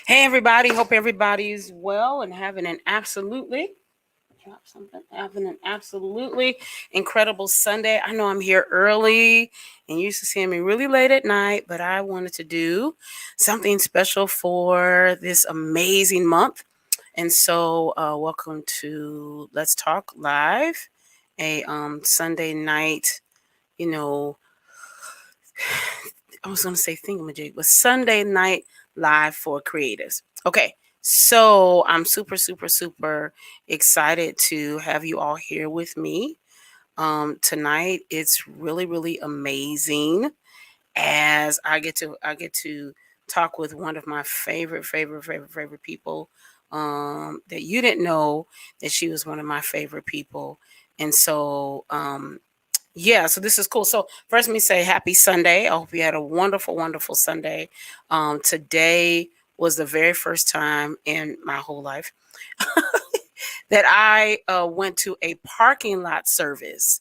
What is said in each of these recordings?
Hey everybody, hope everybody's well and having an absolutely incredible Sunday. I know I'm here early and you used to seeing me really late at night, but I wanted to do something special for this amazing month. And so, welcome to Let's Talk Live, a Sunday night. You know, I was going to say thingamajig, but Sunday night live for creatives. Okay, so I'm super excited to have you all here with me tonight. It's really amazing as I get to talk with one of my favorite people that you didn't know that she was one of my favorite people, and so yeah, so this is cool. So first, let me say happy Sunday. I hope you had a wonderful Sunday. Today was the very first time in my whole life that I went to a parking lot service.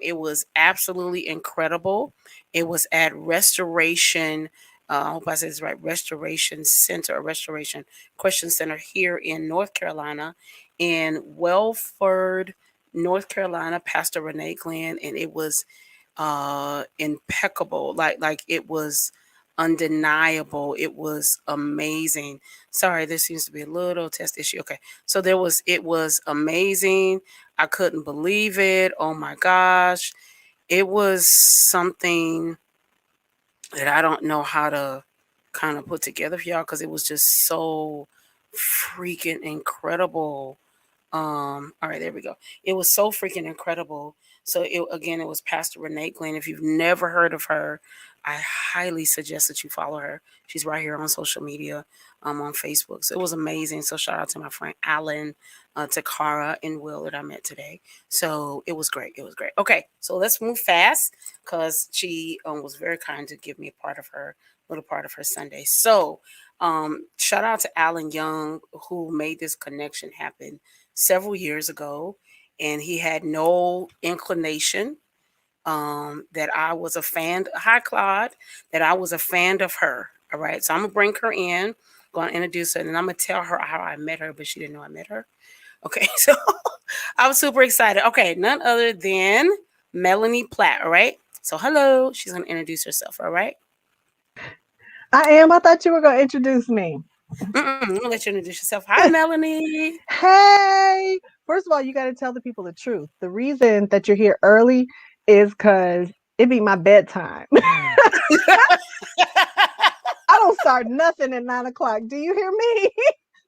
It was absolutely incredible. It was at Restoration. I hope I said this right. Restoration Center, or Restoration Christian Center here in North Carolina, in Welford, North Carolina. Pastor Renee Glenn, and it was impeccable. Like it was undeniable. It was amazing. Sorry, there seems to be a little test issue. Okay. So it was amazing. I couldn't believe it. Oh my gosh. It was something that I don't know how to kind of put together for y'all because it was just so freaking incredible. All right, there we go. It was so freaking incredible. So it was Pastor Renee Glenn. If you've never heard of her, I highly suggest that you follow her. She's right here on social media, on Facebook. So it was amazing. So shout out to my friend Alan, Takara, and Will that I met today. So it was great. It was great. Okay, so let's move fast because she was very kind to give me a part of her little part of her Sunday. So shout out to Alan Young who made this connection happen several years ago, and he had no inclination that I was a fan. Hi, Claude, that I was a fan of her. All right, so I'm gonna bring her in, going to introduce her, and I'm gonna tell her how I met her, but she didn't know I met her. Okay, so I was super excited. Okay, none other than Melanie Platt. All right, so hello, she's gonna introduce herself. All right. I am. I thought you were going to introduce me. I'm gonna let you introduce yourself. Hi, Melanie. Hey, first of all, you got to tell the people the truth. The reason that you're here early is because it be my bedtime. I don't start nothing at 9 o'clock. Do you hear me?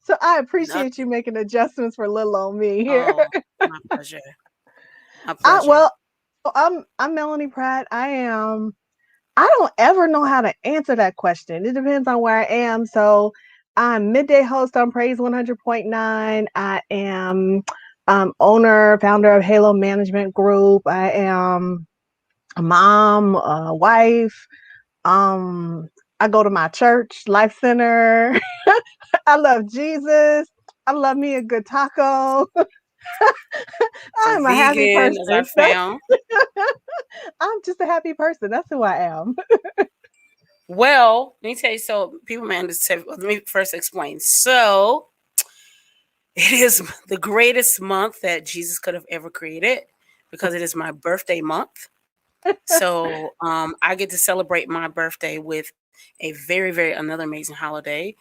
So I appreciate you Nothing. making adjustments for little old me here. Oh, my pleasure. My I, pleasure. well, I'm Melanie Pratt. I am. I don't ever know how to answer that question. It depends on where I am. So I'm midday host on Praise 100.9. I am owner, founder of Halo Management Group. I am a mom, a wife. I go to my church, Life Center. I love Jesus. I love me a good taco. A I'm a happy vegan, as I person. found. I'm just a happy person. That's who I am. Well, let me tell you. So, people may understand. Let me first explain. So, it is the greatest month that Jesus could have ever created because it is my birthday month. So, I get to celebrate my birthday with a very another amazing holiday,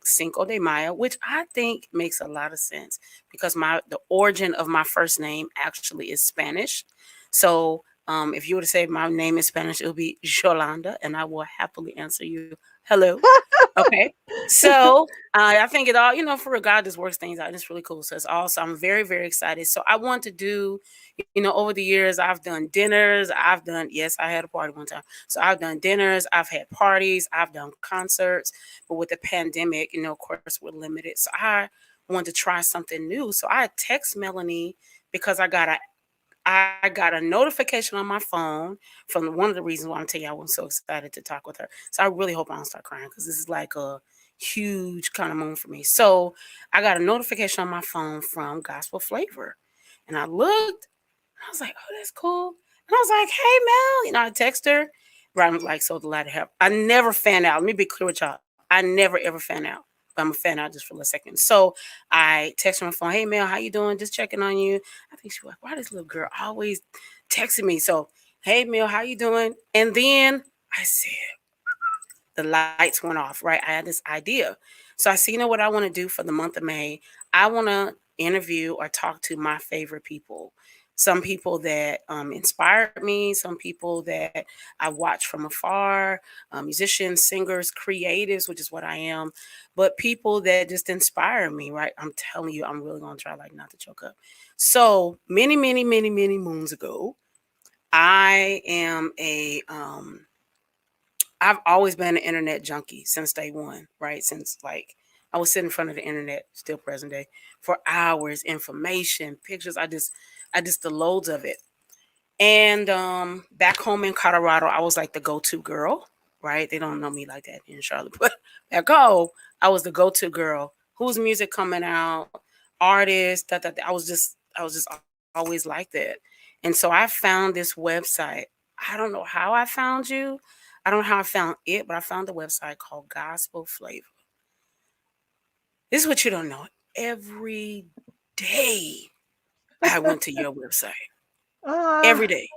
Cinco de Mayo, which I think makes a lot of sense because the origin of my first name actually is Spanish. So, if you were to say my name is Spanish, it would be Yolanda, and I will happily answer you, hello. Okay. So I think it all, for God just works things out. It's really cool. So it's awesome. I'm very excited. So I want to do, over the years, I've done dinners. Yes, I had a party one time. So I've done dinners. I've had parties. I've done concerts. But with the pandemic, of course, we're limited. So I wanted to try something new. So I text Melanie because I got a notification on my phone from one of the reasons why I'm telling you I was so excited to talk with her. So I really hope I don't start crying because this is like a huge kind of moment for me. So I got a notification on my phone from Gospel Flavor, and I looked. I was like, "Oh, that's cool." And I was like, "Hey, Mel," I text her. Right, I'm like so delighted to have. I never fan out. Let me be clear with y'all. I never ever fan out. I'm a fan out just for a second. So I text her on the phone, "Hey Mel, how you doing? Just checking on you." I think she was like, "Why this little girl always texting me?" So, "Hey Mel, how you doing?" And then I said, the lights went off, right? I had this idea. So I said, you know what I want to do for the month of May? I want to interview or talk to my favorite people. Some people that inspired me, some people that I watch from afar, musicians, singers, creatives, which is what I am, but people that just inspire me, right? I'm telling you, I'm really going to try like not to choke up. So many, many, many, many moons ago, I am I've always been an internet junkie since day one, right? Since like I was sitting in front of the internet, still present day, for hours, information, pictures. I just the loads of it. And back home in Colorado, I was like the go-to girl, right? They don't know me like that in Charlotte, but back home, I was the go-to girl. Whose music coming out, artists, that that. I was just always like that. And so I found this website. I don't know how I found you. I don't know how I found it, but I found the website called Gospel Flavor. This is what you don't know. Every day I went to your website. Ah, Every day.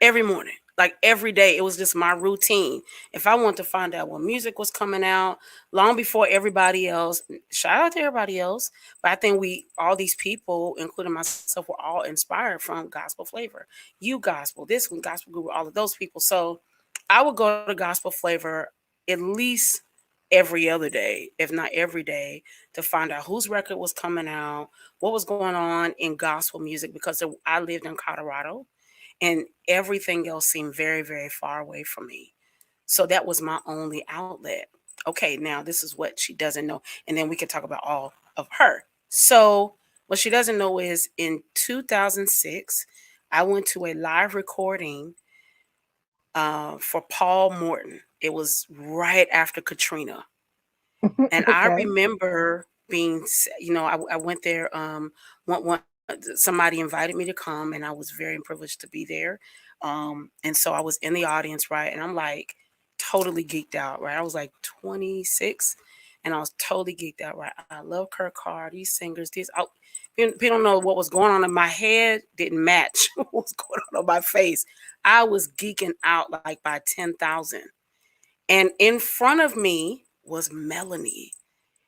Every morning, like every day. It was just my routine. If I wanted to find out what music was coming out, long before everybody else, shout out to everybody else. But I think all these people, including myself, were all inspired from Gospel Flavor, you Gospel, this one, Gospel Guru, all of those people. So I would go to Gospel Flavor at least every other day, if not every day, to find out whose record was coming out, what was going on in gospel music, because I lived in Colorado and everything else seemed very, very far away from me. So that was my only outlet. Okay, now this is what she doesn't know, and then we can talk about all of her. So what she doesn't know is in 2006, I went to a live recording for Paul Morton. It was right after Katrina, and I okay. remember I went there. Somebody invited me to come, and I was very privileged to be there. And so I was in the audience, right? And I'm like totally geeked out, right? I was like 26, and I was totally geeked out, right? I love Kirk Carr, these singers, people don't know what was going on in my head, didn't match what was going on my face. I was geeking out like by 10,000. And in front of me was Melanie.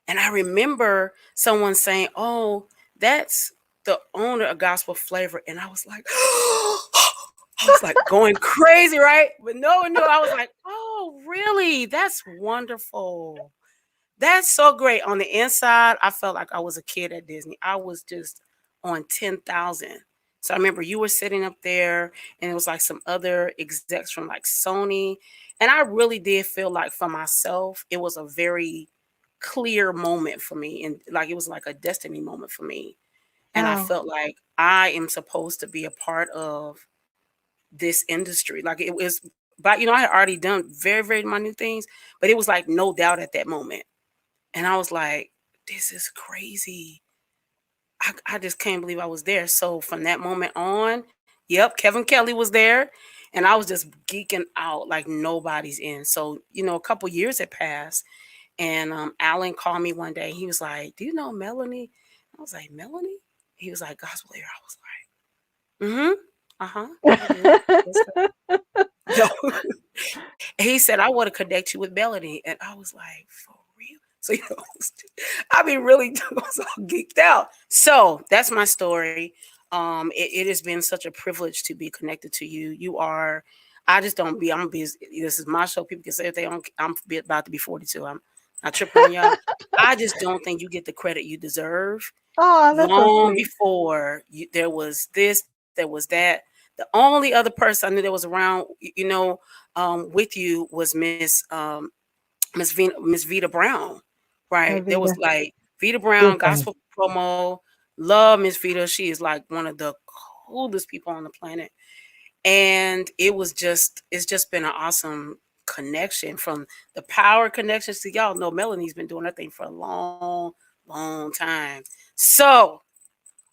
And I remember someone saying, "Oh, that's the owner of Gospel Flavor." And I was like, I was like going crazy, right? But no one knew. I was like, "Oh, really? That's wonderful. That's so great." On the inside, I felt like I was a kid at Disney. I was just on 10,000. So I remember you were sitting up there, and it was like some other execs from like Sony. And I really did feel like for myself, it was a very clear moment for me. And like it was like a destiny moment for me. And I Wow. felt like I am supposed to be a part of this industry. Like it was, but I had already done very, very minute things, but it was like no doubt at that moment. And I was like, this is crazy. I just can't believe I was there. So from that moment on, yep, Kevin Kelly was there. And I was just geeking out like nobody's in. So, a couple years had passed. And Alan called me one day. He was like, "Do you know Melanie?" I was like, "Melanie?" He was like, "Gospel leader." I was like, "Mm-hmm. Uh-huh. I do. Yes, sir." No. He said, "I want to connect you with Melanie." And I was like, "For real?" So, I mean, really, I was all geeked out. So that's my story. It has been such a privilege to be connected to you. You are, I just don't be, I'm busy. This is my show. People can say if they don't, about to be 42. I'm not tripping on y'all. I just don't think you get the credit you deserve. Oh, that's so Long sweet. before there was this, there was that. The only other person I knew that was around, with you was Miss Vita Brown, right? There was Avita like Vita Brown, is amazing. gospel promo. Love Miss Vita. She is like one of the coolest people on the planet. And it's just been an awesome connection from the power connections to y'all know Melanie's been doing that thing for a long, long time. So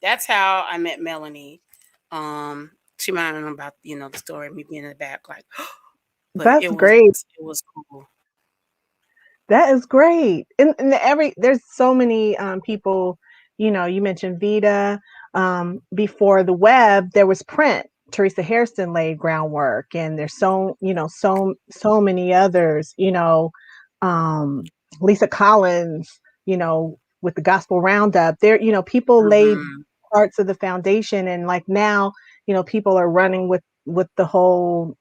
that's how I met Melanie. She might not know about, the story of me being in the back, like, but That's it was great. it was cool. That is great. And there's so many people, you mentioned Vita. Before the web, there was print. Teresa Hairston laid groundwork, and there's so many others, um, Lisa Collins, with the Gospel Roundup. There, people laid Mhm. parts of the foundation, and like now, people are running with the whole,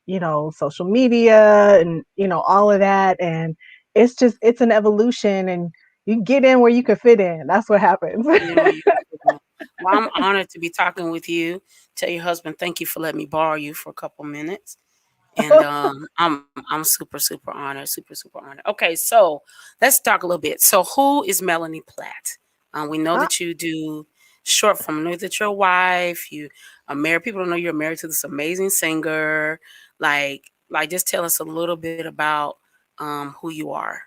social media and all of that, and it's an evolution, and you get in where you can fit in. That's what happens. You know, you can figure out. Well, I'm honored to be talking with you. Tell your husband thank you for letting me borrow you for a couple minutes. And I'm super super honored, super honored. Okay, so let's talk a little bit. So, who is Melanie Platt? We know Uh, that you do short film. We know that you're a wife. You are married. People don't know you're married to this amazing singer. Just tell us a little bit about who you are.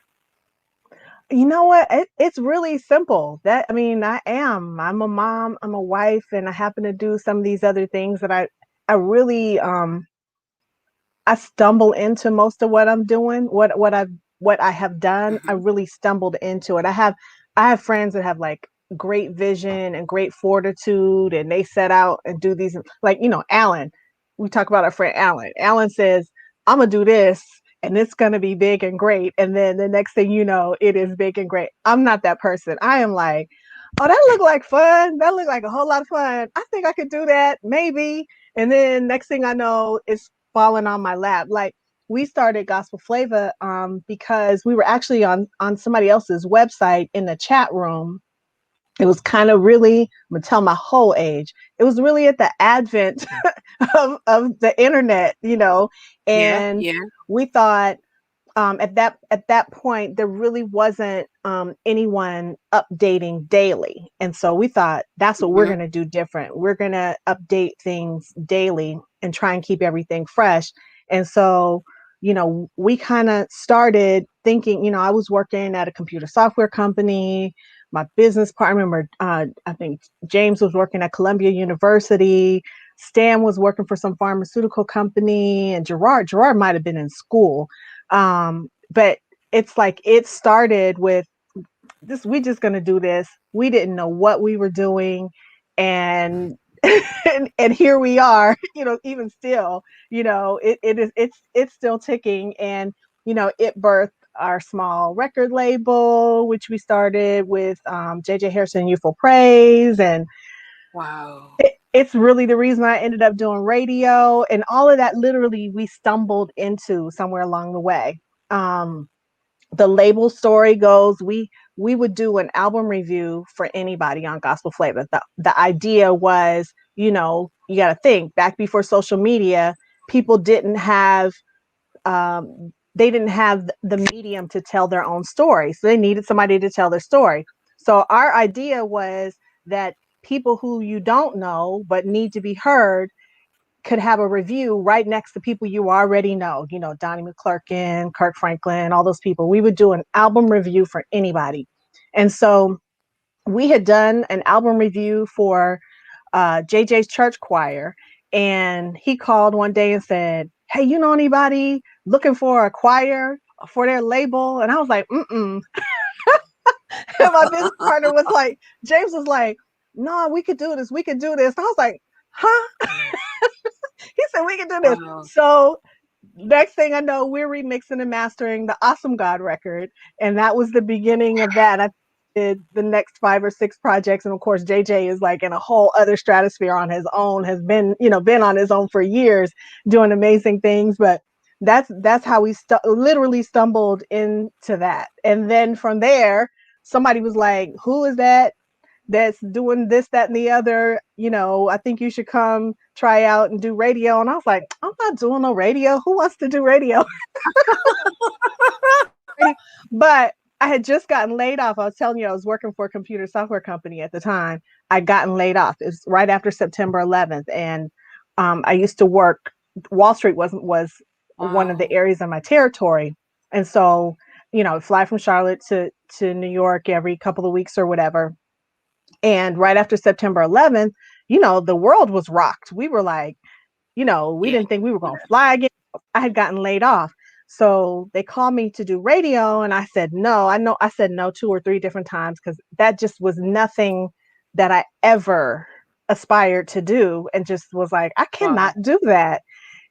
you know what? It's really simple. That I mean, I'm a mom, I'm a wife, and I happen to do some of these other things that I really I stumble into most of what I'm doing. What I have done, I Hmm. really stumbled into it. I have friends that have like great vision and great fortitude, and they set out and do these, like, Alan. We talk about our friend Alan. Alan says, "I'm gonna do this, and it's gonna be big and great." And then the next thing you know, it is big and great. I'm not that person. I am like, "Oh, that looked like fun. That looked like a whole lot of fun. I think I could do that, maybe." And then next thing I know, it's falling on my lap. Like, we started Gospel Flavor because we were actually on somebody else's website in the chat room. It was kind of really, I'm gonna tell my whole age. It was really at the advent of the internet, Yeah, and yeah. we thought, at that point there really wasn't anyone updating daily, and so we thought that's what we're Hmm. going to do different. We're going to update things daily and try and keep everything fresh. And so, we kind of started thinking, I was working at a computer software company. My business partner, remember, I think James was working at Columbia University. Stan was working for some pharmaceutical company, and Gerard might have been in school. But it's like it started with this, we just gonna do this. We didn't know what we were doing, and and here we are, even still, it's still ticking, and it birthed our small record label, which we started with JJ Harrison Youthful Praise, and Wow. it's really the reason I ended up doing radio, and all of that literally we stumbled into somewhere along the way. Um, the label story goes, we would do an album review for anybody on Gospel Flavor. The idea was, you got to think back before social media, people didn't have they didn't have the medium to tell their own story, so they needed somebody to tell their story. So our idea was that people who you don't know but need to be heard could have a review right next to people you already know, Donnie McClurkin, Kirk Franklin, all those people. We would do an album review for anybody. And so we had done an album review for JJ's church choir. And he called one day and said, "Hey, you know anybody looking for a choir for their label?" And I was like, "Mm." And my business partner was like, James was like, "No, we could do this. We could do this." And I was like, "Huh?" He said, "We can do this." Wow. So next thing I know, we're remixing and mastering the Awesome God record. And that was the beginning of that. I did the next 5 or 6 projects. And of course, JJ is like in a whole other stratosphere on his own, has been on his own for years doing amazing things. But that's how we literally stumbled into that. And then from there, somebody was like, "Who is that's doing this, that, and the other? I think you should come try out and do radio." And I was like, "I'm not doing no radio. Who wants to do radio?" But I had just gotten laid off. I was telling you, I was working for a computer software company at the time. I'd gotten laid off. It was right after September 11th. And I used to work, Wall Street was one of the Wow. areas of my territory. And so, fly from Charlotte to New York every couple of weeks or whatever. And right after September 11th, the world was rocked. We were like, we Yeah. didn't think we were going Yeah. to fly again. I had gotten laid off. So they called me to do radio, and I said no. I know I said no 2 or 3 different times because that just was nothing that I ever aspired to do, and just was like, I cannot Wow. do that.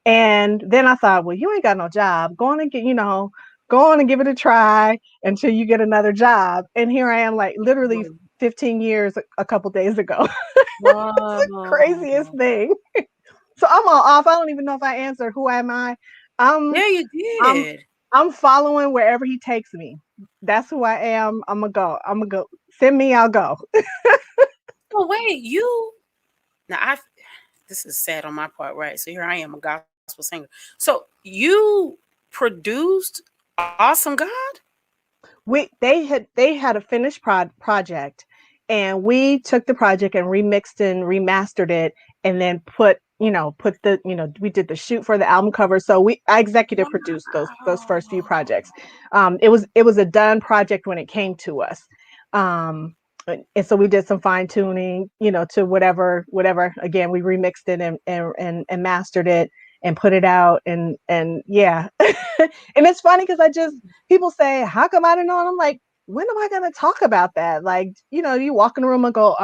And then I thought, well, you ain't got no job. Go on and get, go on and give it a try until you get another job. And here I am, like literally Wow. 15 years a couple days ago. Wow. Craziest thing. So I'm all off. I don't even know if I answered. Who am I? I'm Yeah, you I'm did. I'm following wherever he takes me. That's who I am. I'm gonna go. I'm gonna go. Send me, I'll go. Oh wait, you now I this is sad on my part, right? So here I am, a gospel singer. So you produced Awesome God? They had a finished project, and we took the project and remixed and remastered it, and then put the we did the shoot for the album cover. So I executive produced those first few Wow. projects. It was a done project when it came to us. And so we did some fine tuning, to whatever. Again, we remixed it and mastered it and put it out, and yeah. And it's funny because people say, how come I didn't know? And I'm like, when am I going to talk about that? Like, you walk in the room and go,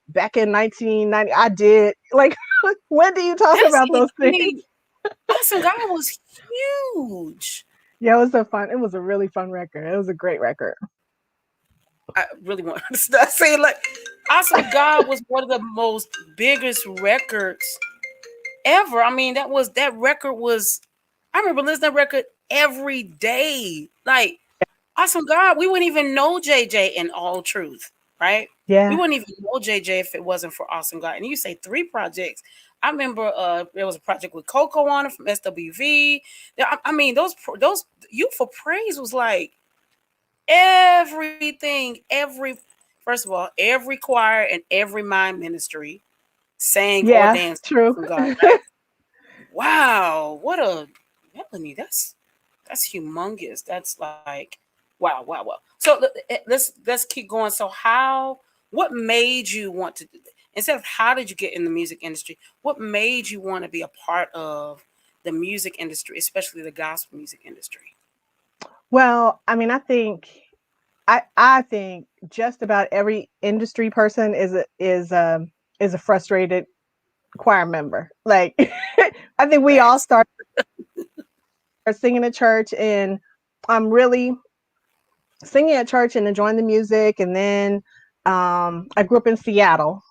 back in 1990, I did. Like, when do you talk That's about it. those I things? mean, Awesome God was huge. Yeah, it was a really fun record. It was a great record. I really want to start saying like Awesome God was one of the most biggest records ever. I mean, that record was I remember listening to that record every day. Like Awesome God, we wouldn't even know JJ in all truth, right? We Yeah. wouldn't even know JJ if it wasn't for Awesome God. And you say 3 projects. I remember there was a project with Coco on it from SWV. I mean, those Youth for Praise was like everything, every first of all, every choir and every mind ministry sang or Yeah, danced true. Awesome God, right? Wow, what a Melanie, that's humongous. That's like wow, wow, wow. So let's keep going. So what made you want to instead of how did you get in the music industry? What made you want to be a part of the music industry, especially the gospel music industry? Well, I mean, I think just about every industry person is a frustrated choir member. Like, I think we all Facts. start singing at church, and I'm really singing at church and enjoying the music. And then I grew up in Seattle.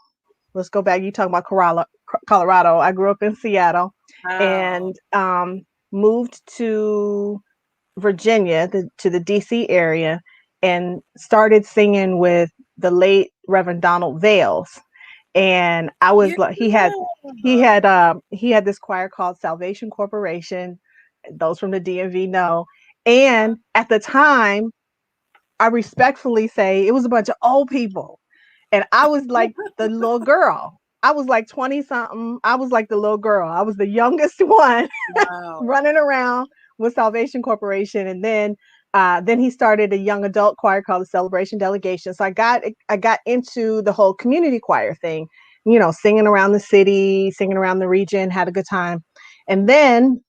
Let's go back. You talk about Colorado. I grew up in Seattle, Wow. and moved to Virginia, to the DC area, and started singing with the late Reverend Donald Vales. And I was Yeah. like, he had this choir called Salvation Corporation. Those from the DMV know. And at the time, I respectfully say it was a bunch of old people, and I was like the little girl. I was like 20 something. I was like the little girl. I was the youngest one Wow. running around with Salvation Corporation. And then he started a young adult choir called the Celebration Delegation. So I got into the whole community choir thing, singing around the city, singing around the region, had a good time. And then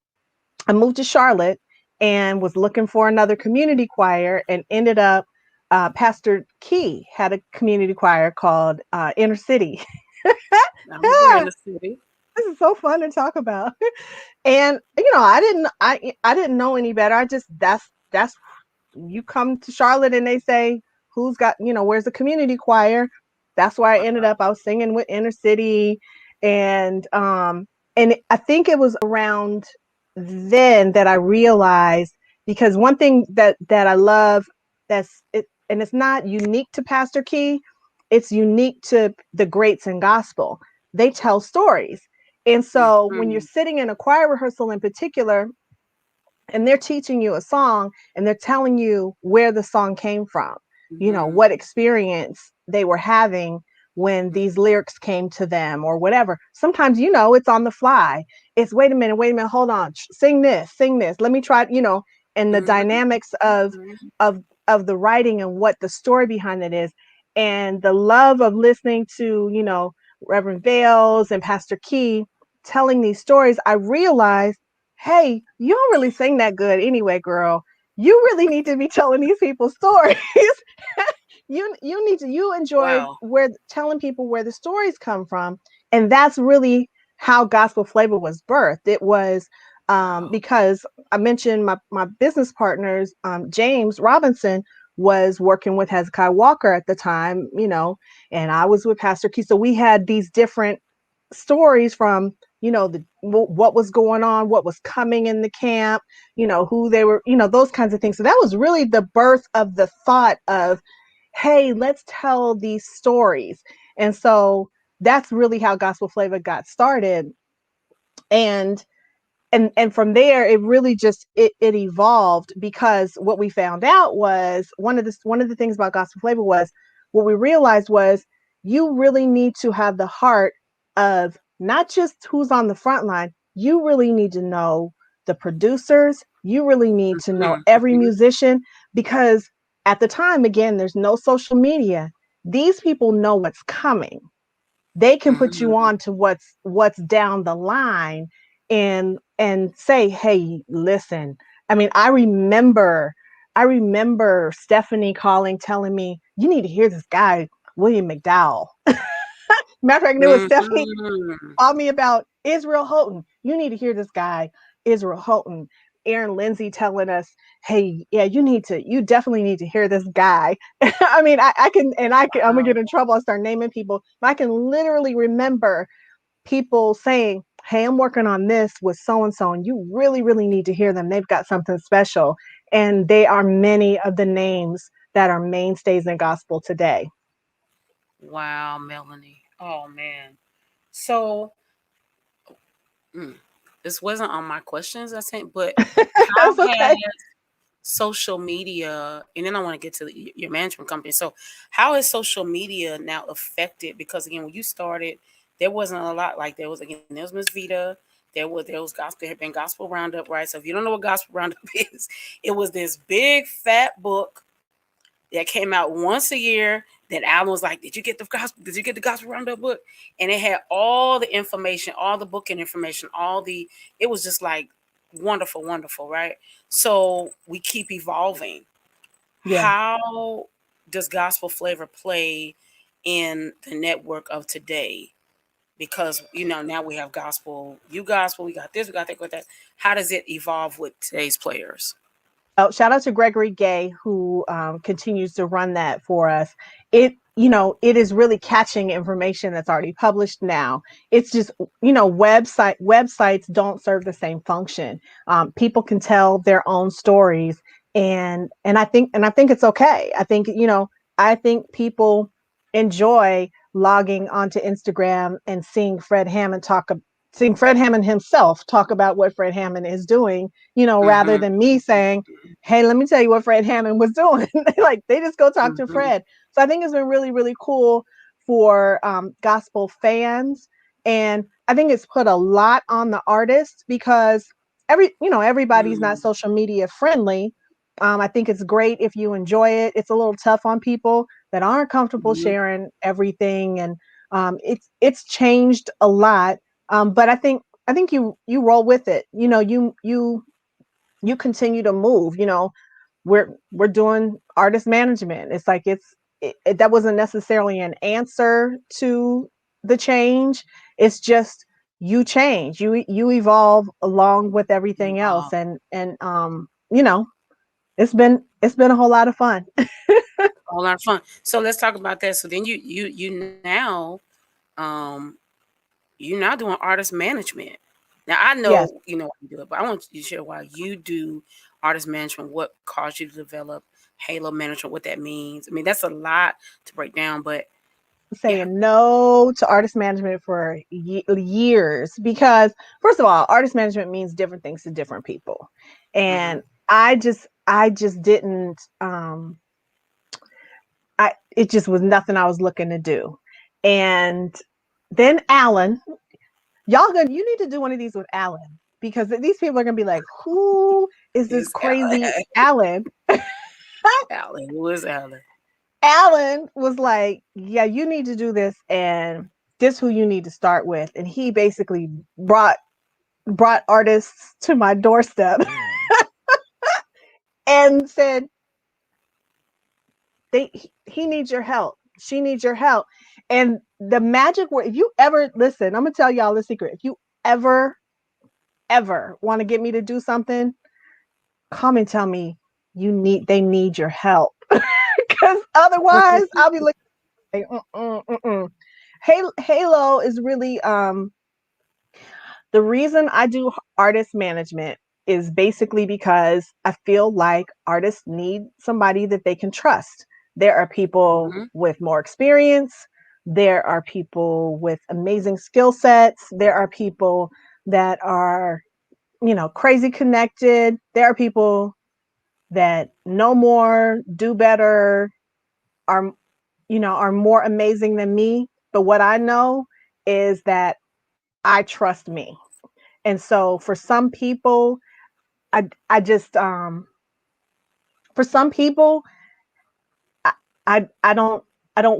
I moved to Charlotte and was looking for another community choir, and ended up Pastor Key had a community choir called Inner City. I'm here in the city. This is so fun to talk about. And I didn't know any better. I just that's you come to Charlotte and they say, who's got, where's the community choir? That's where I ended up. I was singing with Inner City. And I think it was around then that I realized, because one thing that I love, that's it, and it's not unique to Pastor Key, it's unique to the greats in gospel. They tell stories. And so when you're Mhm. sitting in a choir rehearsal in particular, and they're teaching you a song, and they're telling you where the song came from, Mhm. what experience they were having when these lyrics came to them, or whatever. Sometimes, it's on the fly. It's, wait a minute, hold on, sing this, let me try, and the Mhm. dynamics of the writing and what the story behind it is, and the love of listening to, Reverend Vales and Pastor Key telling these stories. I realized, hey, you don't really sing that good anyway, girl. You really need to be telling these people stories. You need to you enjoy Wow. where telling people where the stories come from, and that's really how gospel flavor was birthed. It was Wow. because I mentioned my business partners, James Robinson was working with Hezekiah Walker at the time, and I was with Pastor Key. So we had these different stories from what was going on, what was coming in the camp, who they were, those kinds of things. So that was really the birth of the thought of, hey, let's tell these stories. And so that's really how gospel flavor got started. And and from there it really just it evolved, because what we found out was one of the things about gospel flavor was, what we realized was, you really need to have the heart of not just who's on the front line. You really need to know the producers, you really need to know Mhm, every mhm, musician, because at the time, again, there's no social media. These people know what's coming. They can put you mhm. on to what's down the line, and say, hey, listen. I mean, I remember Stephanie calling, telling me, you need to hear this guy, William McDowell. Matter of fact, there was Stephanie Mhm. called me about Israel Houghton. You need to hear this guy, Israel Houghton. Aaron Lindsay telling us, hey, yeah, you definitely need to hear this guy. I mean, I can, and I'm gonna Wow. get in trouble. I start naming people, but I can literally remember people saying, hey, I'm working on this with so and so, and you really, really need to hear them. They've got something special. And they are many of the names that are mainstays in gospel today. Wow, Melanie. Oh man. So mm, this wasn't on my questions I sent, but how It's has okay. social media, and then I want to get to your management company. So how has social media now affected? Because again, when you started, there wasn't a lot. Like there was Miss Vita, there was gospel. There had been Gospel Roundup, right? So if you don't know what Gospel Roundup is, it was this big fat book that came out once a year. That Alan was like, "Did you get the gospel? Did you get the Gospel Roundup book?" And it had all the information, all the booking information, all the. It was just like wonderful, wonderful, right? So we keep evolving. Yeah. How does gospel flavor play in the network of today? Because now we have gospel, you gospel, we got this, we got that, we got that. How does it evolve with today's players? Oh, shout out to Gregory Gay, who continues to run that for us. It is really catching information that's already published now. It's just, websites don't serve the same function. People can tell their own stories, and I think it's okay. I think people enjoy logging onto Instagram and seeing Fred Hammond himself talk about what Fred Hammond is doing, rather Mm-hmm. than me saying, hey, let me tell you what Fred Hammond was doing. Like, they just go talk to Mm-hmm. Fred. So I think it's been really, really cool for gospel fans. And I think it's put a lot on the artists, because everybody's not Mm-hmm. social media friendly. I think it's great if you enjoy it. It's a little tough on people that aren't comfortable Mm-hmm. sharing everything, and it's changed a lot. But I think you roll with it. You continue to move. We're doing artist management. It's like that wasn't necessarily an answer to the change. It's just, you change, you evolve along with everything else, Evolve. and it's been a whole lot of fun. A lot of fun. So let's talk about that. So then you now um you're now doing artist management. Now I Yes. know you know why you do it, but I want you to share why you do artist management, what caused you to develop Halo management, what that means. I mean, that's a lot to break down, but yeah. Saying no to artist management for years, because first of all, artist management means different things to different people, Hmm. and I just didn't I it just was nothing I was looking to do. And then Alan, you need to do one of these with Alan, because these people are gonna be like, who is this Is Alan. crazy Alan? Alan. Who is Alan? Alan was like, yeah, you need to do this, and this who you need to start with. And he basically brought brought artists to my doorstep and said, he needs your help. She needs your help. And the magic word, if you ever listen, I'm gonna tell y'all the secret. If you ever, ever want to get me to do something, come and tell me they need your help. Because otherwise I'll be looking like, Halo is really the reason I do artist management is basically because I feel like artists need somebody that they can trust. There are people Mhm. with more experience, there are people with amazing skill sets, there are people that are, crazy connected, there are people that know more, do better, are are more amazing than me. But what I know is that I trust me. And so for some people, I just for some people I, I don't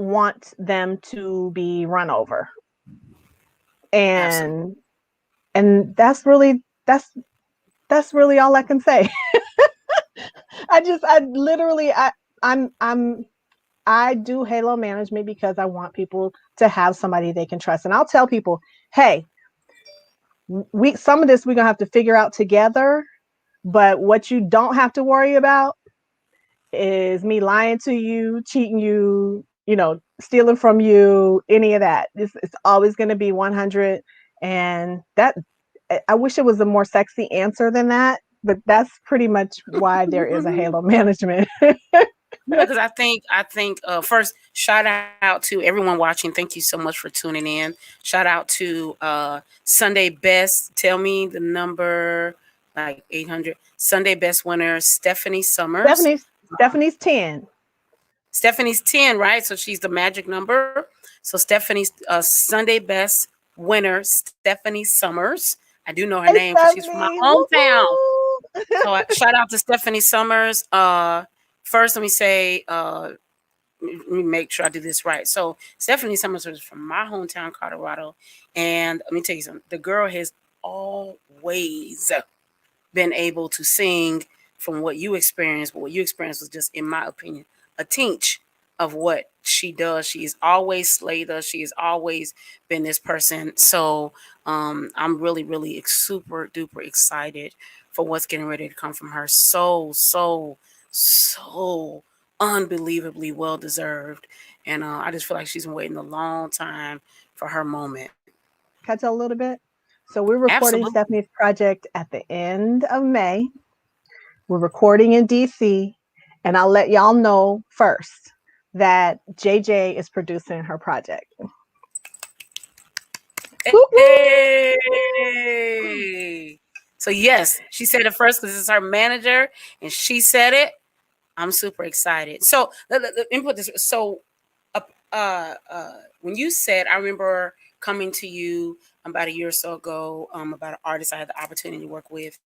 want them to be run over. Absolutely. And that's really all I can say. I literally I do halo management because I want people to have somebody they can trust. And I'll tell people, hey, we some of this we're gonna have to figure out together. But what you don't have to worry about is me lying to you, cheating you, stealing from you, any of that. It's always going to be 100. And that, I wish it was a more sexy answer than that, but that's pretty much why there is a halo management. Yeah, because I think first shout out to everyone watching. Thank you so much for tuning in. Shout out to Sunday Best. Tell me the number, like 800. Sunday Best winner Stephanie Summers. Stephanie's 10. Stephanie's 10, right? So she's the magic number. So Stephanie's Sunday Best winner Stephanie Summers. I do know her Hey, name because she's from my Stephanie. hometown. Woo-hoo. So shout out to Stephanie Summers. First, let me say, let me make sure I do this right. So Stephanie Summers is from my hometown, Colorado, and let me tell you something. The girl has always been able to sing from what you experienced, but what you experienced was just, in my opinion, a tinge of what she does. She has always slayed us. She has always been this person. So I'm really, really super duper excited for what's getting ready to come from her. So unbelievably well deserved. And I just feel like she's been waiting a long time for her moment. Can I tell a little bit? So we're recording Absolutely. Stephanie's project at the end of May. We're recording in DC, and I'll let y'all know first that JJ is producing her project. Woo woo! Hey. So yes, she said it first because it's her manager, and she said it. I'm super excited. So let me put this. So, when you said, I remember coming to you about a year or so ago about an artist I had the opportunity to work with,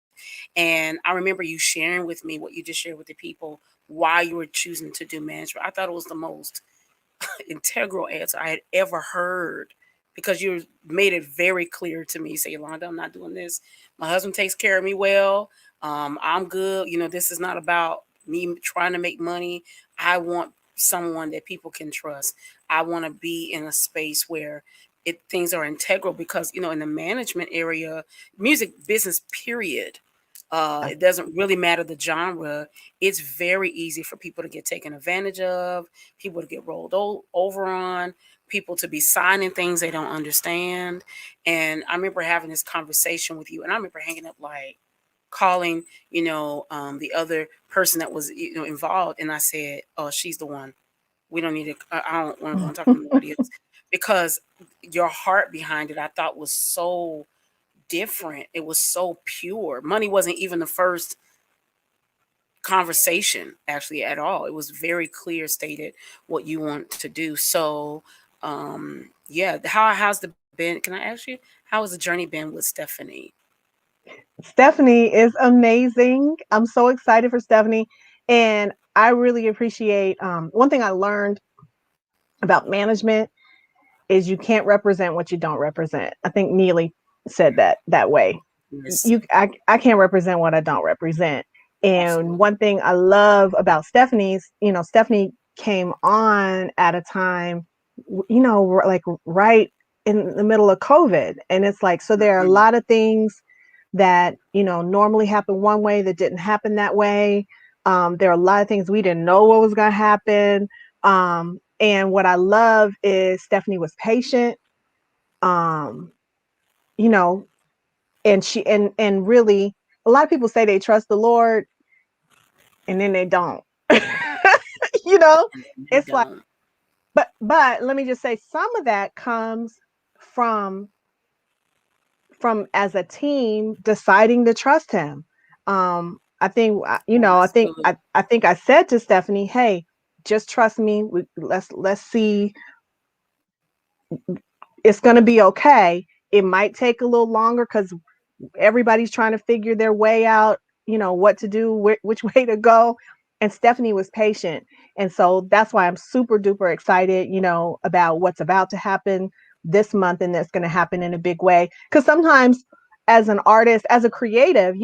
and I remember you sharing with me what you just shared with the people why you were choosing to do management. I thought it was the most integral answer I had ever heard because you made it very clear to me. You say, Yolanda, I'm not doing this. My husband takes care of me well. I'm good. This is not about me trying to make money. I want someone that people can trust. I want to be in a space where things are integral because, in the management area, music business, period. It doesn't really matter the genre. It's very easy for people to get taken advantage of, people to get rolled over on, people to be signing things they don't understand. And I remember having this conversation with you, and I remember hanging up, like calling, the other person that was, involved, and I said, "Oh, she's the one. We don't need to. I don't want to talk to nobody else," because your heart behind it, I thought was so different. It was so pure. Money wasn't even the first conversation actually at all. It was very clear stated what you want to do. So yeah, how's the been? Can I ask you how has the journey been with Stephanie? Stephanie is amazing. I'm so excited for Stephanie. And I really appreciate one thing I learned about management is you can't represent what you don't represent. I think Neely said that way. Yes, I can't represent what I don't represent. And absolutely. one thing I love about Stephanie's, Stephanie came on at a time, like right in the middle of COVID. And it's like, so there are a Mhm. lot of things that, normally happen one way that didn't happen that way. There are a lot of things we didn't know what was going to happen. And what I love is Stephanie was patient. Um, you know, and and really, a lot of people say they trust the Lord and then they don't. you know, And they it's like, don't. but let me just say, some of that comes from as a team deciding to trust Him. I think Absolutely. I think I said to Stephanie, "Hey, just trust me. Let's see. It's going to be okay. It might take a little longer because everybody's trying to figure their way out, what to do, which way to go." And Stephanie was patient. And so that's why I'm super duper excited, about what's about to happen this month and that's going to happen in a big way. Because sometimes, as an artist, as a creative,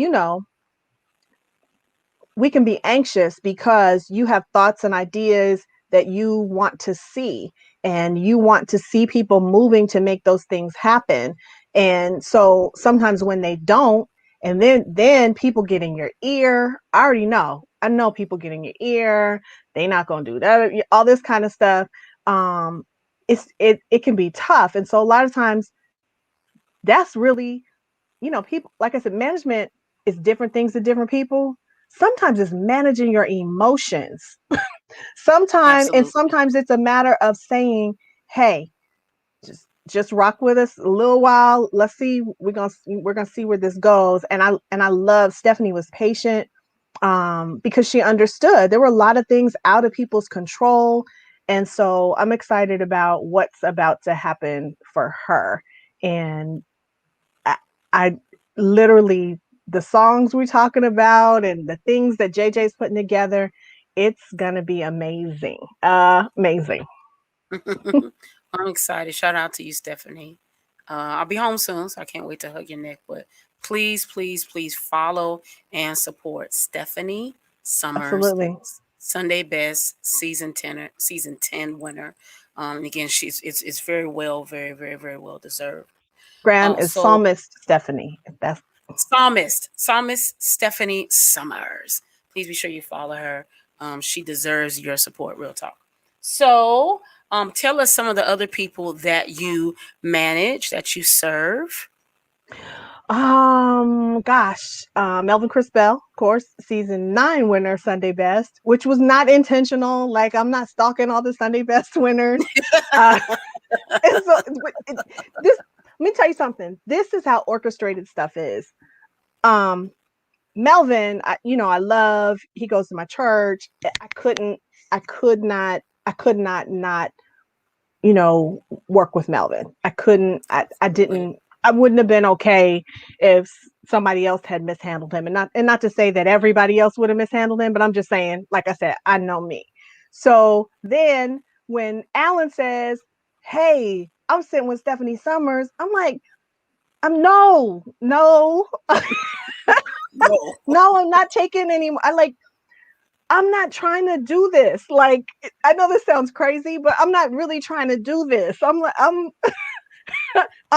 we can be anxious because you have thoughts and ideas that you want to see, and you want to see people moving to make those things happen. And so sometimes when they don't, and then people get in your ear. I know people get in your ear. They're not going to do that, all this kind of stuff. um it can be tough. And so a lot of times, that's really, people, like I said, management is different things to different people. Sometimes it's managing your emotions. Absolutely. Sometimes it's a matter of saying, "Hey, just rock with us a little while. Let's see. We're gonna see where this goes." And I love Stephanie was patient, because she understood there were a lot of things out of people's control. And so I'm excited about what's about to happen for her. And I, I literally, the songs we're talking about and the things that JJ's putting together, it's gonna be amazing. Amazing. I'm excited. Shout out to you, Stephanie. I'll be home soon, so I can't wait to hug your neck. But please, please, please follow and support Stephanie Summers, Absolutely. Sunday Best season 10 winner. And again, it's very well, very, very, very well deserved. Graham is So Psalmist Stephanie. That's Psalmist Stephanie Summers. Please be sure you follow her. She deserves your support. Real talk. So, tell us some of the other people that you manage, that you serve. gosh, Melvin Crispell, of course, season 9 winner, Sunday Best, which was not intentional. Like, I'm not stalking all the Sunday Best winners. Uh, and so this, let me tell you something. This is how orchestrated stuff is. Um, Melvin, I love. He goes to my church. I could not work with Melvin. I couldn't. I Absolutely. didn't. I wouldn't have been okay if somebody else had mishandled him, and not to say that everybody else would have mishandled him, but I'm just saying, like I said, I know me. So then when Alan says, "Hey, I'm sitting with Stephanie Summers," I'm like, no, No. no, I'm not taking any. I'm not trying to do this. Like, I know this sounds crazy, but I'm not really trying to do this. I'm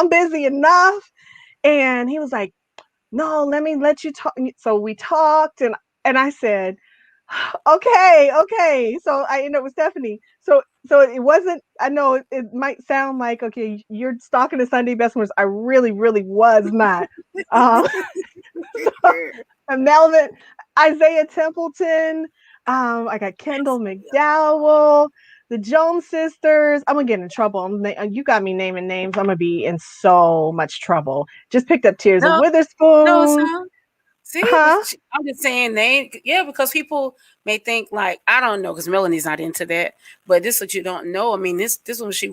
busy enough. And he was like, "No, let me let you talk." So we talked, and I said, "Okay, okay." So I ended up with Stephanie. So it wasn't. I know it might sound like, okay, you're stalking the Sunday best ones. I really, really was not. Um, and Melvin, Isaiah Templeton. I got Kendall McDowell, the Jones sisters. I'm gonna get in trouble. You got me naming names. I'm gonna be in so much trouble. Just picked up Tears of No, no, Witherspoon. son. See, Huh? I'm just saying they, yeah, because people may think like I don't know, because Melanie's not into that. But this is what you don't know. I mean, this one she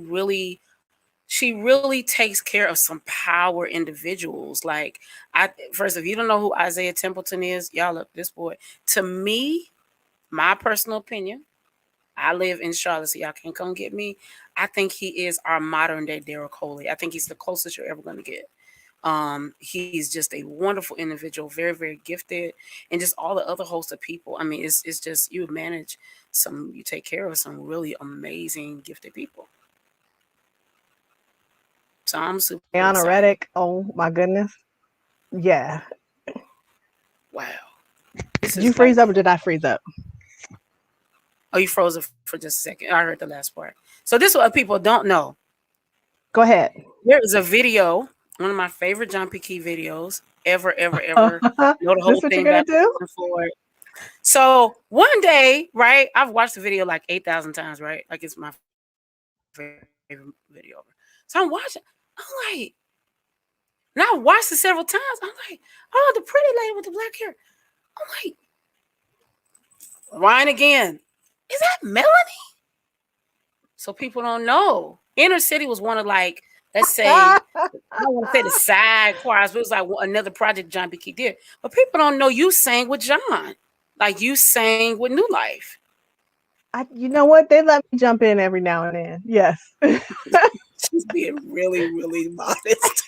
really takes care of some power individuals. Like I first, if you don't know who Isaiah Templeton is, y'all look this boy. To me, my personal opinion, I live in Charlotte, so y'all can't come get me. I think he is our modern day Derek Coley. I think he's the closest you're ever gonna get. He's just a wonderful individual, very, very gifted, and just all the other hosts of people. I mean, it's just you manage you take care of some really amazing, gifted people. So I'm super Ayana excited. Reddick. Oh my goodness. Yeah. Wow, this Did you is freeze like, up or did I freeze up? oh, you froze it for just a second. I heard the last part. So this is what people don't know. Go ahead. There is a video, one of my favorite John P. Key videos ever, ever, ever. Know the This whole what you're thing gonna back do? and forth. So one day, right, I've watched the video like 8,000 times, right? Like it's my favorite video ever. So I'm watching. I'm like, and I watched it several times. I'm like, oh, the pretty lady with the black hair. I'm like, Ryan again. Is that Melanie? So people don't know. Inner City was one of like, let's say, I don't want to say the side choirs, but it was like another project John B. Key did. But people don't know you sang with John. Like you sang with New Life. You know what? They let me jump in every now and then. Yes. She's being really, really modest.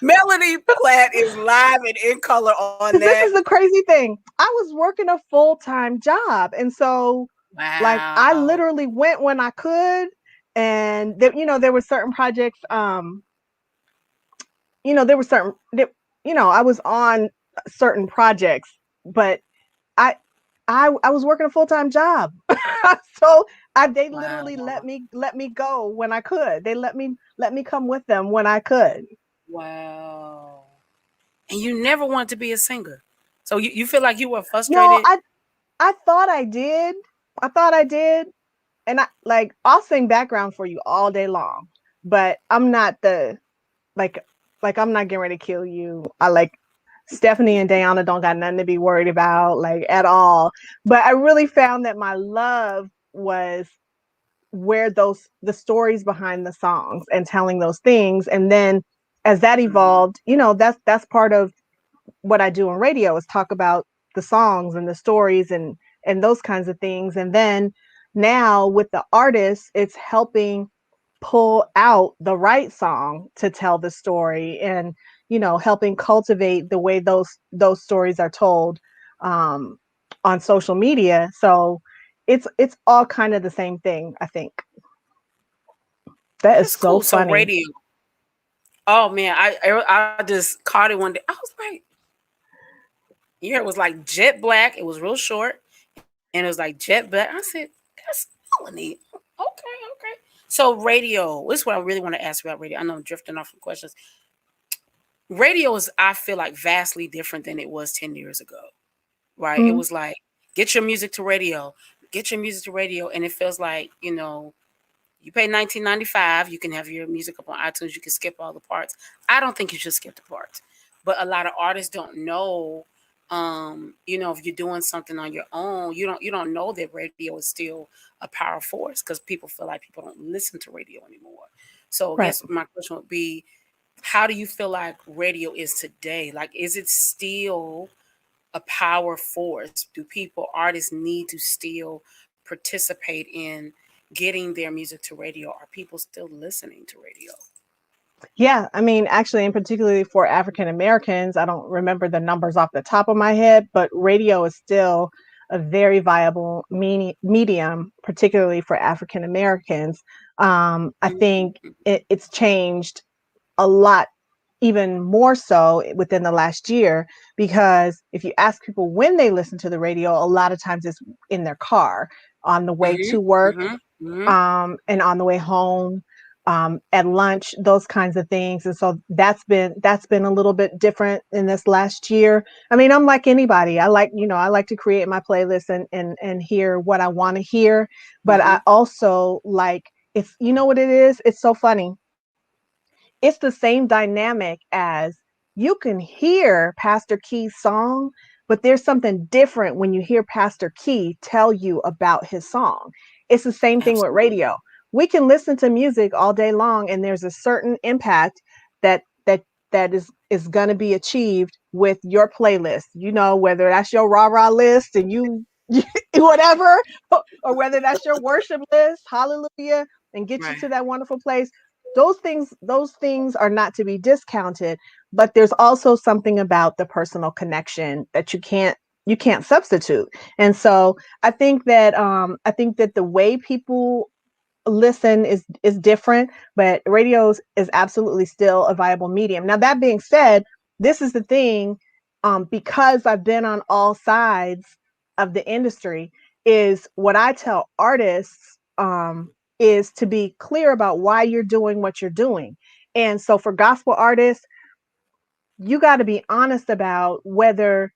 Melanie Platt is live and in color on Because that. this is the crazy thing. I was working a full time job. And so, like, I Wow. literally went when I could. And, there, there were certain projects, there were certain, I was on certain projects, but I, I was working a full time job, so they literally Wow. let me go when I could. They let me come with them when I could. Wow. And you never wanted to be a singer. So you feel like you were No, frustrated? I thought I did. I thought I did, and I'll sing background for you all day long, but I'm not the like I'm not getting ready to kill you. I like Stephanie and Diana don't got nothing to be worried about like at all. But I really found that my love was where the stories behind the songs and telling those things, and then as that Mhm. evolved, that's part of what I do on radio is talk about the songs and the stories and those kinds of things. And then now with the artists, it's helping pull out the right song to tell the story, and helping cultivate the way those stories are told, um, on social media. So it's all kind of the same thing, I think. That is That's so cool. So funny. radio. Oh man, I just caught it one day. I was like, your hair was like jet black. It was real short, and it was like jet black. I said, that's Melanie. Okay, okay. So radio. This is what I really want to ask about radio. I know I'm drifting off from questions. Radio is, I feel like, vastly different than it was 10 years ago. Right? It Mm, was like, get your music to radio, get your music to radio, and it feels like, you pay 19.95. You can have your music up on iTunes. You can skip all the parts. I don't think you should skip the parts, but a lot of artists don't know. If you're doing something on your own, you don't know that radio is still a power force because people feel like people don't listen to radio anymore. So I right. guess my question would be, how do you feel like radio is today? Like, is it still a power force? Do people, artists, need to still participate in getting their music to radio? Are people still listening to radio? Yeah, I mean, actually, and particularly for African Americans, I don't remember the numbers off the top of my head, but radio is still a very viable medium, particularly for African Americans. I think Mhm. it's changed a lot, even more so within the last year, because if you ask people when they listen to the radio, a lot of times it's in their car on the way Mhm. to work, Mhm. Mhm. and on the way home, at lunch, those kinds of things. And so that's been a little bit different in this last year. I mean, I'm like anybody. I like to create my playlist and hear what I want to hear, but I Mhm. also like, it's, you know what it is? It's so funny. It's the same dynamic as, you can hear Pastor Key's song, but there's something different when you hear Pastor Key tell you about his song. It's the same thing with Absolutely. radio. We can listen to music all day long, and there's a certain impact that that is going to be achieved with your playlist. Whether that's your rah rah list and you whatever, or whether that's your worship list, hallelujah, and get you Right. to that wonderful place. Those things are not to be discounted, but there's also something about the personal connection that you can't substitute. And so I think that the way people listen is different, but radio is absolutely still a viable medium. Now that being said, this is the thing, because I've been on all sides of the industry, is what I tell artists, is to be clear about why you're doing what you're doing. And so for gospel artists, you got to be honest about whether,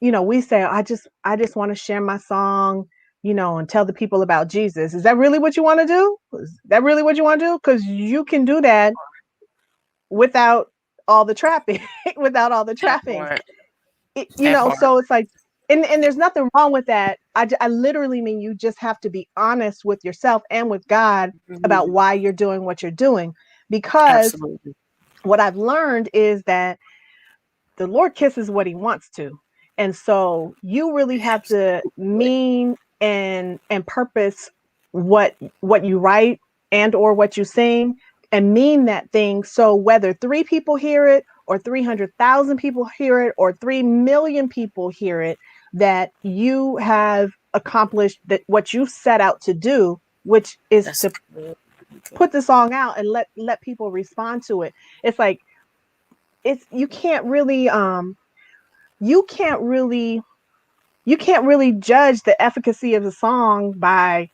we say, I just want to share my song, and tell the people about Jesus. Is that really what you want to do? Is that really what you want to do? Because you can do that without all the trapping, without all the That trappings. part. That part. So it's like, and there's nothing wrong with that. I literally mean, you just have to be honest with yourself and with God about Mhm. why you're doing what you're doing. Because Absolutely. what I've learned is that the Lord kisses what he wants to. And so you really have to Absolutely. mean and purpose what you write and or what you sing, and mean that thing. So whether 3 people hear it, or 300,000 people hear it, or 3 million people hear it, that you have accomplished that what you set out to do, which is That's to good. Good. put the song out and let people respond to it. It's like, it's you can't really you can't really judge the efficacy of the song by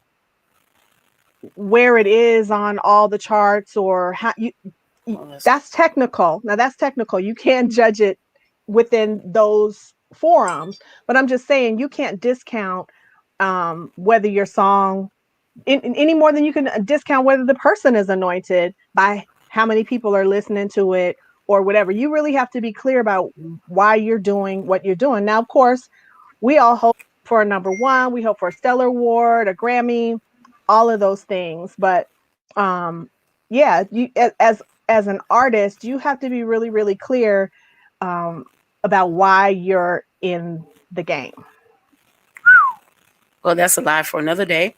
where it is on all the charts, or Well, that's that's technical. Now that's technical. You can't judge it within those forums, but I'm just saying you can't discount, whether your song, any more than you can discount whether the person is anointed by how many people are listening to it or whatever. You really have to be clear about why you're doing what you're doing. Now, of course, we all hope for a number one. We hope for a Stellar Award, a Grammy, all of those things. But yeah, as an artist, you have to be really, really clear, um, about why you're in the game. well, that's a lie for another day.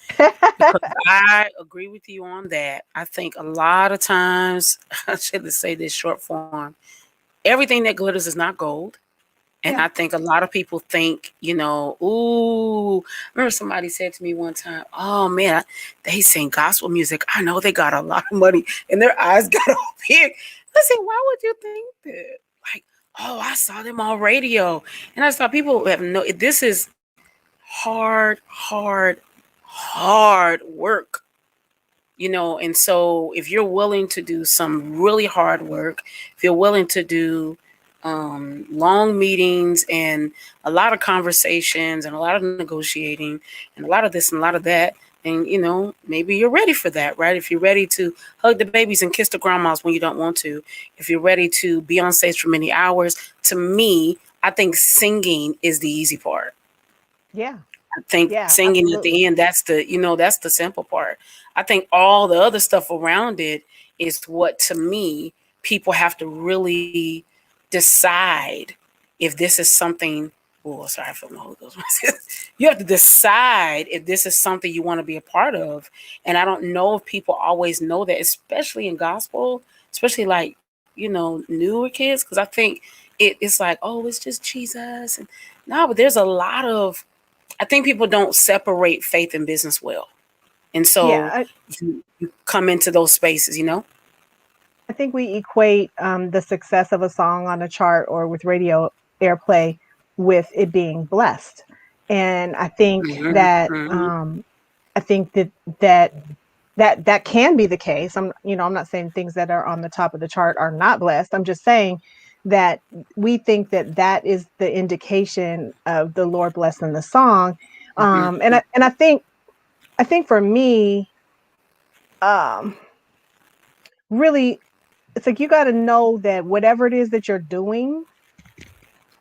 Because I agree with you on that. I think a lot of times, I should say this short form, everything that glitters is not gold. And Yeah. I think a lot of people think, ooh, I remember somebody said to me one time, oh man, they sing gospel music. I know they got a lot of money and their eyes got all big. I said, why would you think that? Like, oh, I saw them on radio. And I just thought people have this is hard, hard, hard work. And so if you're willing to do some really hard work, if you're willing to do long meetings and a lot of conversations and a lot of negotiating and a lot of this and a lot of that, then maybe you're ready for that, right? If you're ready to hug the babies and kiss the grandmas when you don't want to, if you're ready to be on stage for many hours, to me, I think singing is the easy part. Yeah. I think Yeah. singing at Absolutely. the end, that's the simple part. I think all the other stuff around it is what, to me, people have to really decide if this is something. Oh, sorry, I feel the Holy Ghost. You have to decide if this is something you want to be a part of. And I don't know if people always know that, especially in gospel, especially like, newer kids, because I think it's like, oh, it's just Jesus. And no, but there's a lot of, I think people don't separate faith and business well. And Yeah. so you come into those spaces. I think we equate, the success of a song on a chart or with radio airplay with it being blessed. And Hmm. Hmm. I think that that can be the case. I'm not saying things that are on the top of the chart are not blessed. I'm just saying that we think that that is the indication of the Lord blessing the song. Hmm. And I think for me, um, really, it's like you got to know that whatever it is that you're doing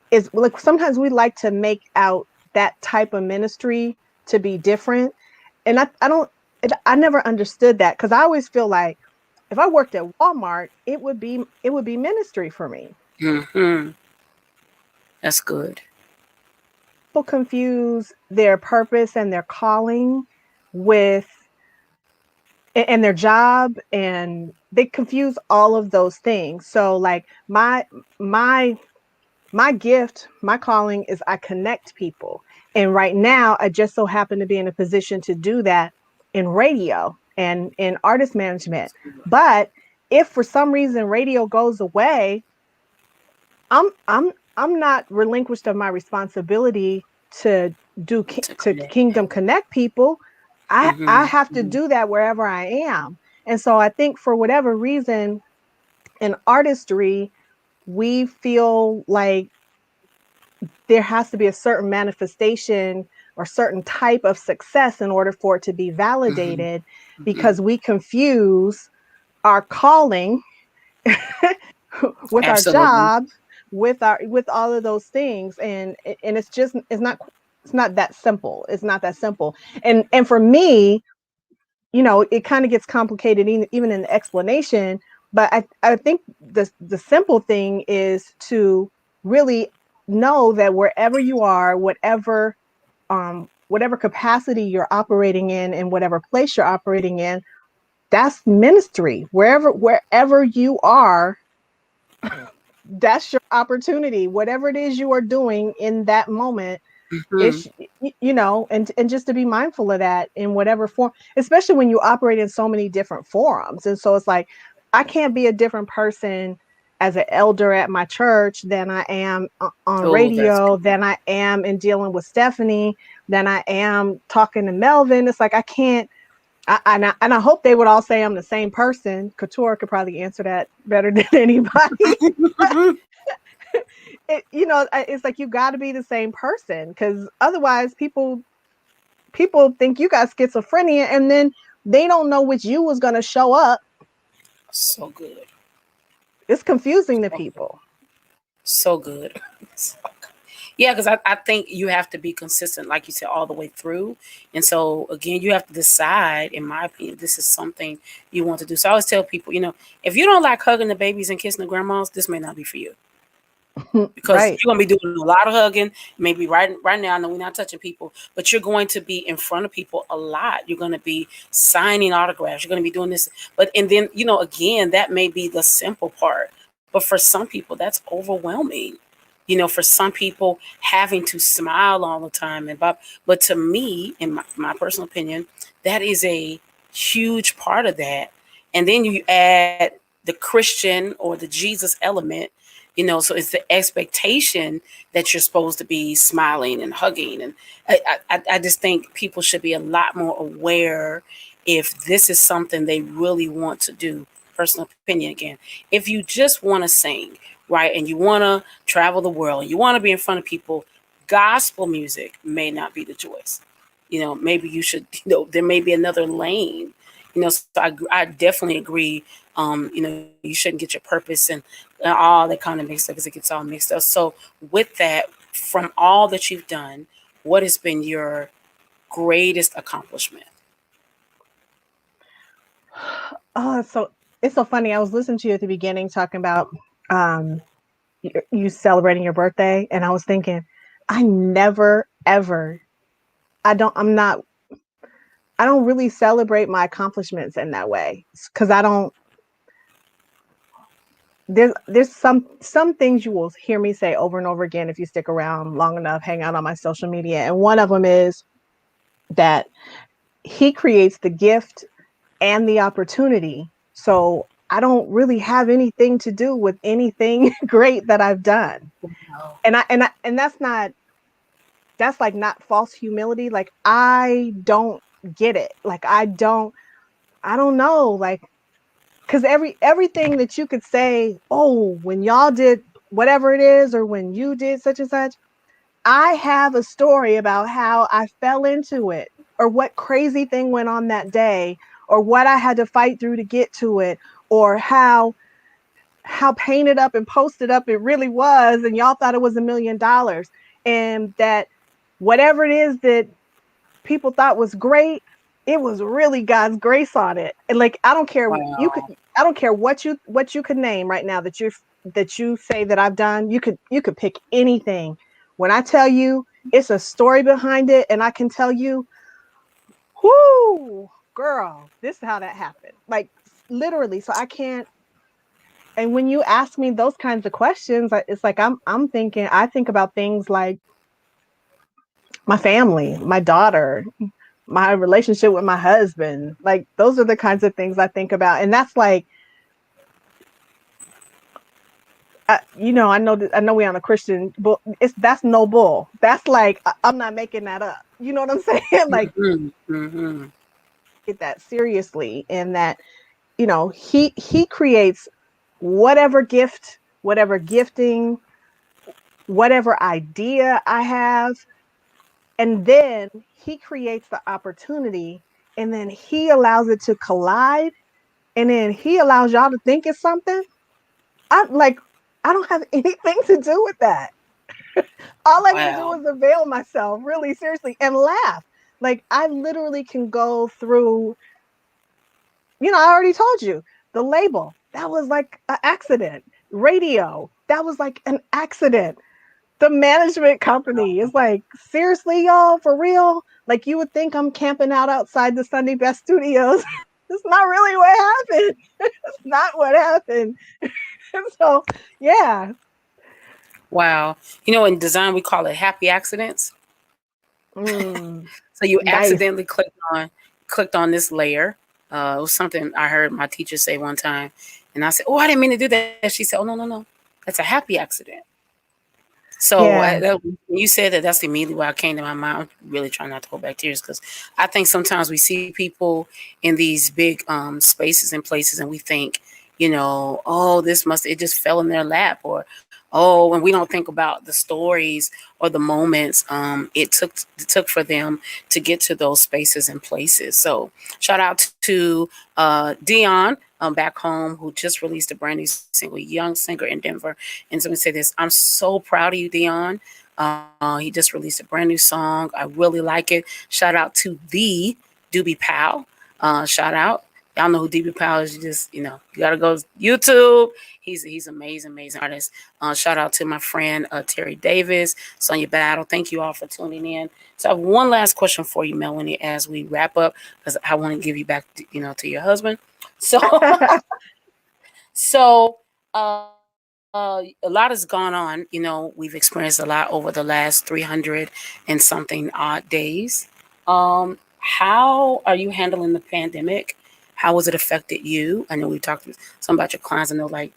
is like, sometimes we like to make out that type of ministry to be different. And I don't, I never understood that, because I always feel like if I worked at Walmart, it would be ministry for me. Hmm. That's good. People confuse their purpose and their calling with, and their job, and they confuse all of those things. So like my my gift, my calling is I connect people. And right now, I just so happen to be in a position to do that in radio and in artist management. But if for some reason radio goes away, I'm I'm I'm not relinquished of my responsibility to To to connect. Kingdom Connect people. I Mm-hmm. have to Hmm. do that wherever I am. And so I think for whatever reason in artistry, we feel like there has to be a certain manifestation or certain type of success in order for it to be Hmm. validated, Hmm. because we confuse our calling with our Absolutely. job, with all of those things. And it's just it's not that simple. It's not that simple. And for me, you know, it kind of gets complicated even in the explanation. But I think the simple thing is to really know that wherever you are, whatever capacity you're operating in and whatever place you're operating in, that's ministry. Wherever you are, that's your opportunity. Whatever it is you are doing in that moment, Hmm. it's, you know, and just to be mindful of that in whatever form, especially when you operate in so many different forums. And so it's like I can't be a different person as an elder at my church than I am on Oh, that's radio, good. than I am in dealing with Stephanie, than I am talking to Melvin. It's like I can't. And I hope they would all say I'm the same person. Couture could probably answer that better than anybody. You know, it's like you got to be the same person, because otherwise people think you got schizophrenia, and then they don't know which you was going to show up. So good. It's confusing to So good. people. So good. So good. Yeah, because I think you have to be consistent, like you said, all the way through. And so, again, you have to decide, in my opinion, this is something you want to do. So I always tell people, if you don't like hugging the babies and kissing the grandmas, this may not be for you, because Right. you're gonna be doing a lot of hugging. Maybe right now, I know we're not touching people, but you're going to be in front of people a lot. You're going to be signing autographs. You're going to be doing this, but and then again, that may be the simple part, but for some people, that's overwhelming. For some people, having to smile all the time, but to me, in my personal opinion, that is a huge part of that. And then you add the Christian or the Jesus element, so it's the expectation that you're supposed to be smiling and hugging. And I just think people should be a lot more aware if this is something they really want to do. Personal opinion again. If you just want to sing, right, and you want to travel the world, and you want to be in front of people, gospel music may not be the choice. Maybe you should, there may be another lane. So I definitely agree. You shouldn't get your purpose and all that kind of mixed up, because it gets all mixed up. So with that, from all that you've done, what has been your greatest accomplishment? Oh, it's so funny. I was listening to you at the beginning talking about um you celebrating your birthday, and I was thinking, I never ever I don't I'm not I don't really celebrate my accomplishments in that way, because I don't there's some things you will hear me say over and over again if you stick around long enough, hang out on my social media. And one of them is that he creates the gift and the opportunity. So I don't really have anything to do with anything great that I've done. Wow. And that's like not false humility. Like I don't get it. Like I don't know. Like, because everything that you could say, oh, when y'all did whatever it is, or when you did such and such, I have a story about how I fell into it, or what crazy thing went on that day, or what I had to fight through to get to it, or how painted up and posted up it really was, and y'all thought it was $1 million, and that whatever it is that people thought was great, it was really God's grace on it. And like Wow. I don't care what you could name right now that you say that I've done. You could pick anything. When I tell you it's a story behind it, and I can tell you, whoo, girl, this is how that happened. Like literally. So I can't. And when you ask me those kinds of questions, it's like I'm thinking. I think about things like my family, my daughter, my relationship with my husband. Like those are the kinds of things I think about, and that's like, I know we're on a Christian, but it's that's no bull. That's like I'm not making that up. You know what I'm saying? Like Mhm, mhm. get that seriously, and that he creates whatever gift, whatever gifting, whatever idea I have, and then he creates the opportunity, and then he allows it to collide, and then he allows y'all to think it's something. I'm like, I don't have anything to do with that. All I can do Wow. is avail myself, really seriously, and laugh. Like I literally can go through, I already told you the label. That was like an accident. Radio, that was like an accident. The management company is like, seriously, y'all, for real? Like you would think I'm camping out outside the Sunday Best Studios. It's not really what happened. It's not what happened. So yeah. Wow. In design, we call it happy accidents. Mm, So you accidentally nice. clicked on this layer. It was something I heard my teacher say one time, and I said, "Oh, I didn't mean to do that." She said, "Oh, no, no, no, that's a happy accident." So Yeah. when you said that, that's immediately what came to my mind. I'm really trying not to hold back tears because I think sometimes we see people in these big spaces and places, and we think, oh, this must it just fell in their lap, or oh, and we don't think about the stories or the moments it took for them to get to those spaces and places. So shout out to Dion back home who just released a brand new single, young singer in Denver. And so let me say this: I'm so proud of you, Dion. He just released a brand new song. I really like it. Shout out to the Doobie Powell. Shout out. Y'all know who Doobie Powell is. You gotta go YouTube. He's amazing, amazing artist. Shout out to my friend Terry Davis, Sonia Battle. Thank you all for tuning in. So I have one last question for you, Melanie, as we wrap up, because I want to give you back, to your husband. So, so a lot has gone on. We've experienced a lot over the last 300 and something odd days. How are you handling the pandemic? How has it affected you? I know we talked some about your clients. I know, like,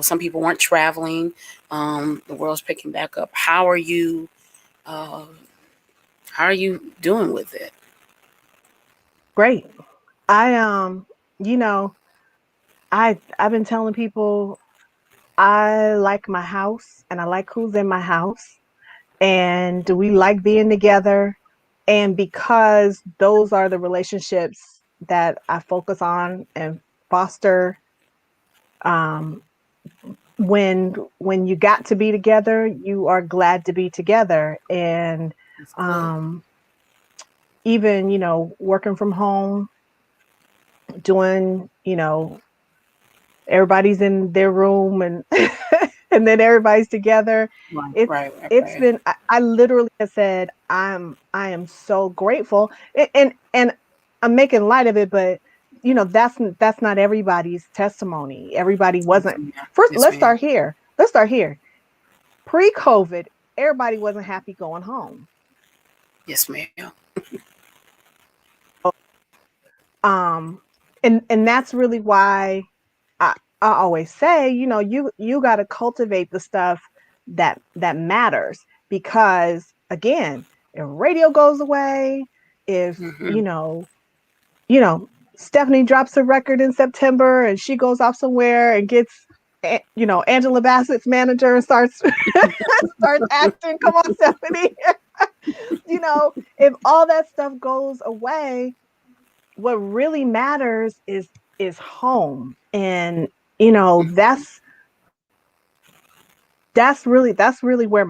some people weren't traveling. The world's picking back up. Uh, how are you doing with it? Great. I you know, I've been telling people I like my house and I like who's in my house and we like being together, and because those are the relationships that I focus on and foster, um when you got to be together, you are glad to be together. And That's good. um even, working from home, doing, everybody's in their room and and then everybody's together. Right, it's right, right, it's right. been, I literally have said I am so grateful, and I'm making light of it, but that's not everybody's testimony. Everybody Yes, wasn't. ma'am. First, Yes, ma'am. let's start here. Pre-COVID, everybody wasn't happy going home. Yes, ma'am. um and that's really why I always say, you got to cultivate the stuff that matters, because again, if radio goes away, if Hmm. you know Stephanie drops a record in September and she goes off somewhere and gets Angela Bassett's manager and starts starts acting, come on, Stephanie. If all that stuff goes away, what really matters is home. And that's really where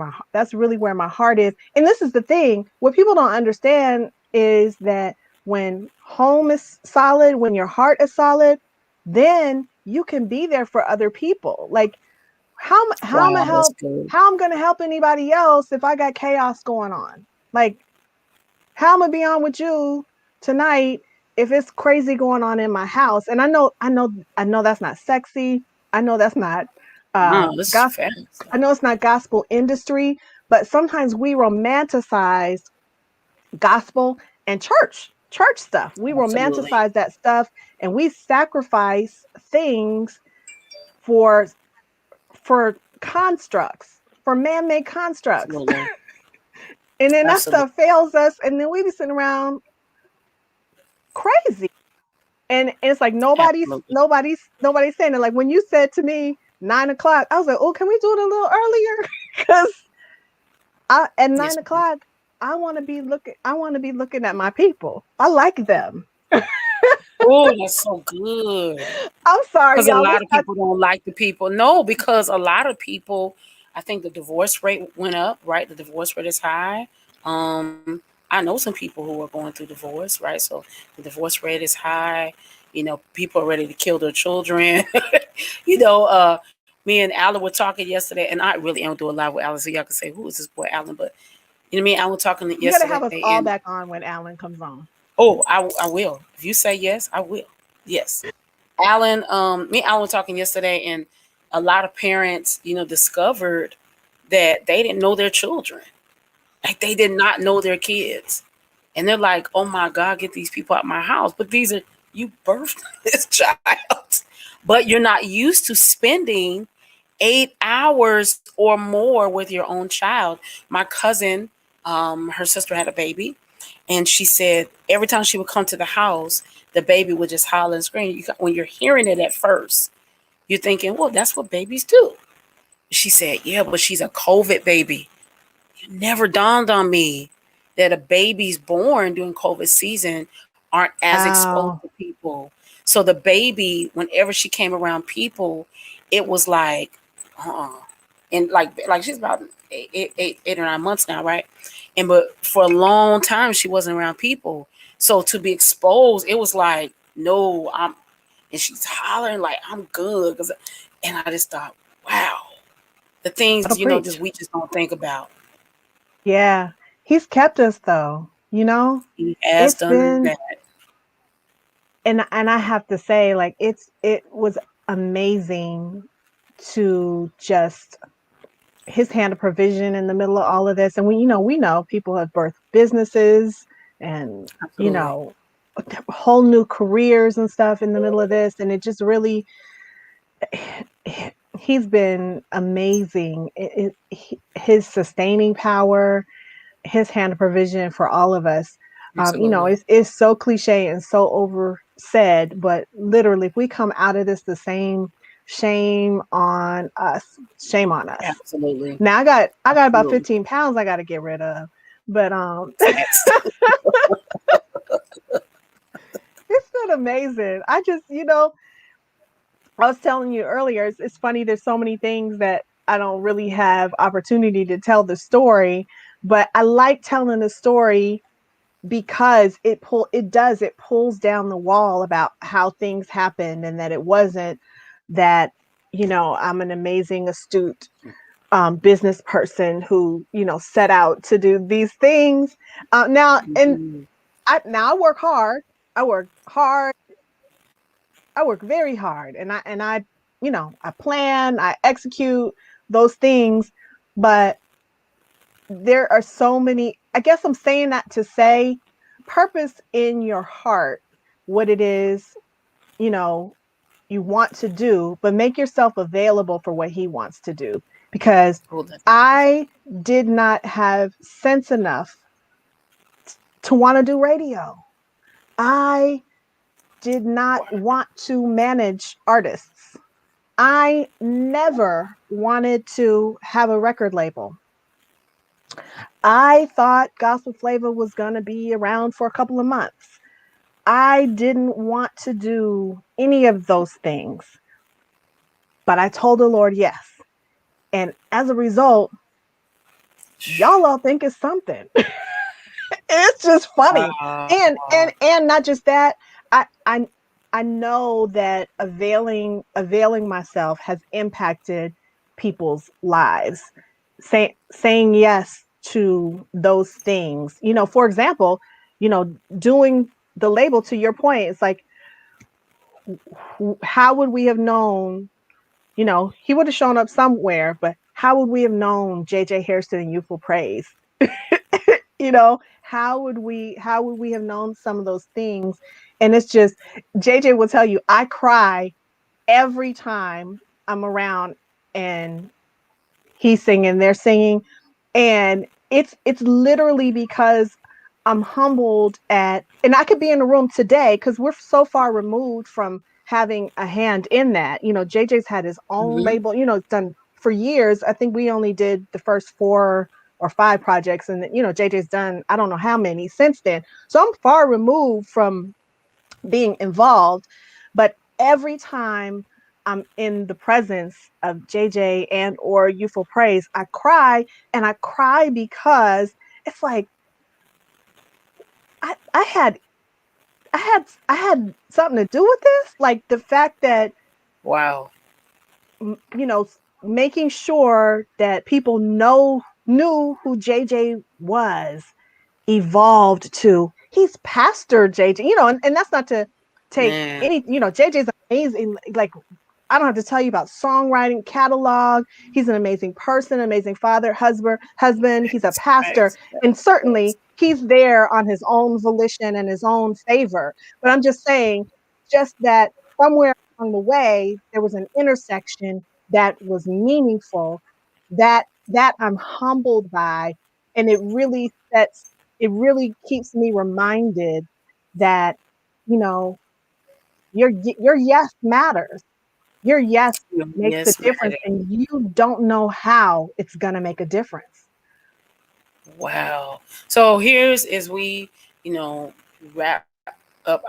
my heart is. And this is the thing: what people don't understand is that when home is solid, when your heart is solid, then you can be there for other people. Like, how am I Wow, that's help good. how I'm going to help anybody else if I got chaos going on? Like, how am I be on with you tonight if it's crazy going on in my house, and I know that's not sexy. I know that's not No, this is gospel. facts. I know it's not gospel industry, but sometimes we romanticize gospel and church stuff. We Absolutely. romanticize that stuff, and we sacrifice things for constructs, for man-made constructs. Absolutely. And then that Absolutely. stuff fails us, and then we be sitting around crazy. And it's like Absolutely. nobody's saying it. Like when you said to me 9 o'clock, I was like, oh, can we do it a little earlier? Because at Yes, nine ma'am. o'clock, I want to be looking at my people. I like them. Oh, that's so good. I'm sorry, Because a y'all. lot Let's of not. people don't like the people. No, because a lot of people, I think the divorce rate went up, right? The divorce rate is high. Um, I know some people who are going through divorce, right? So the divorce rate is high. People are ready to kill their children. Me and Alan were talking yesterday, and I really don't do a live with Alan, so y'all can say, who is this boy Alan? But me and Alan were talking You got to yesterday, have us all and back on when Alan comes on. oh, I will. If you say yes, I will. Yes. Alan, me and Alan were talking yesterday, and a lot of parents, discovered that they didn't know their children. Like they did not know their kids. And they're like, oh my God, get these people out my house. But you birthed this child. But you're not used to spending 8 hours or more with your own child. My cousin, her sister had a baby, and she said every time she would come to the house, the baby would just holler and scream. When you're hearing it at first, you're thinking, well, that's what babies do. She said, yeah, but she's a COVID baby. It never dawned on me that a baby's born during COVID season aren't as exposed to Wow. people. So the baby, whenever she came around people, it was like, uh-uh. And like she's about 8 or 9 months now, right? And but for a long time she wasn't around people. So to be exposed, it was like, no, and she's hollering like I'm good. And I just thought, wow, the things That'll preach. we just don't think about. Yeah. He's kept us though. He has It's done been, that. and I have to say, like, it was amazing to just his hand of provision in the middle of all of this. And we know people have birthed businesses and, you Absolutely. know, whole new careers and stuff in the middle of this. And it just really, he's been amazing. His sustaining power, his hand of provision for all of us. Absolutely. It's so cliche and so over said, but literally, if we come out of this the same, shame on us, shame on us. Absolutely. Now I got about Absolutely. 15 pounds I got to get rid of, but Facts. it's been amazing. I was telling you earlier, it's funny. There's so many things that I don't really have opportunity to tell the story, but I like telling the story because it pulls down the wall about how things happened, and that it wasn't that I'm an amazing astute business person who set out to do these things. Now and Mhm. I work hard. I work hard. I work very hard, and I I plan, I execute those things, but there are so many. I guess I'm saying that to say, purpose in your heart what it is you know you want to do, but make yourself available for what he wants to do. Because Oh, that's I did not have sense enough to want to do radio. I did not wow. want to manage artists. I never wanted to have a record label. I thought gospel flavor was going to be around for a couple of months. I didn't want to do any of those things, but I told the Lord yes. And as a result, y'all all think it's something. It's just funny. And not just that, I I I know that availing myself has impacted people's lives. Saying yes to those things. For example, doing the label, to your point, it's like, how would we have known? You know, he would have shown up somewhere, but how would we have known JJ Hairston and Youthful Praise? You know, how would we have known some of those things? And it's just, JJ will tell you, I cry every time I'm around and he's singing, they're singing, and it's literally because I'm humbled at, and I could be in the room today because we're so far removed from having a hand in that. You know, JJ's had his own Mm-hmm. label, you know, it's done for years. I think we only did the first 4 or 5 projects, and you know, JJ's done I don't know how many since then. So I'm far removed from being involved, but every time I'm in the presence of JJ and or Youthful Praise, I cry, and I cry because it's like I had I had something to do with this. Like the fact that, Wow. you know, making sure that people knew who JJ was evolved to, he's Pastor JJ, you know, and that's not to take Man. any, you know, JJ's amazing. Like, I don't have to tell you about songwriting catalog. He's an amazing person, amazing father, husband. He's a Facts. pastor, Facts. and Facts. certainly he's there on his own volition and his own favor. But I'm just saying, just that somewhere along the way there was an intersection that was meaningful, that I'm humbled by, and it really keeps me reminded that, you know, your yes matters. Your yes makes a Yes, difference, Maddie. and you don't know how it's going to make a difference. Wow. So here's as we, wrap up.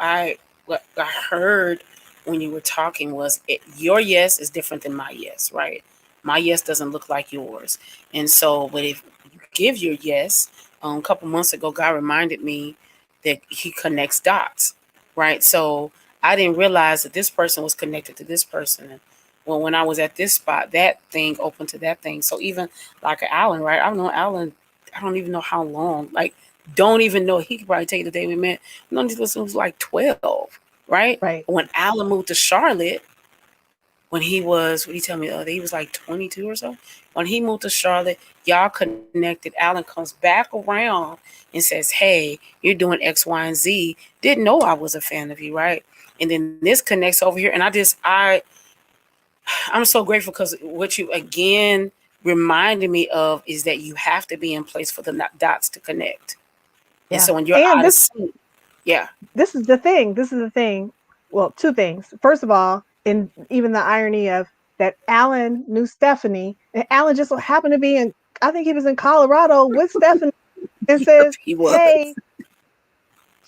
What I heard when you were talking was your yes is different than my yes, right? My yes doesn't look like yours, and so but if you give your yes, a couple months ago, God reminded me that He connects dots, right? So I didn't realize that this person was connected to this person. And well, when I was at this spot, that thing opened to that thing. So even like Alan, right? I've known Alan, I don't even know how long. Like, don't even know. He could probably tell you the day we met. No, this was like 12, right? Right. When Alan moved to Charlotte, when he was, what did he tell me the other day? He was like 22 or so. When he moved to Charlotte, y'all connected. Alan comes back around and says, hey, you're doing X, Y, and Z. Didn't know I was a fan of you, right? And then this connects over here. And I'm so grateful because what you again reminded me of is that you have to be in place for the dots to connect. And Yeah. so when you're And out of this sync, yeah, this is the thing. This is the thing. Well, 2 things. First of all, and even the irony of that, Alan knew Stephanie, and Alan just so happened to be in, I think he was in Colorado with Stephanie, and says, he "Hey, was.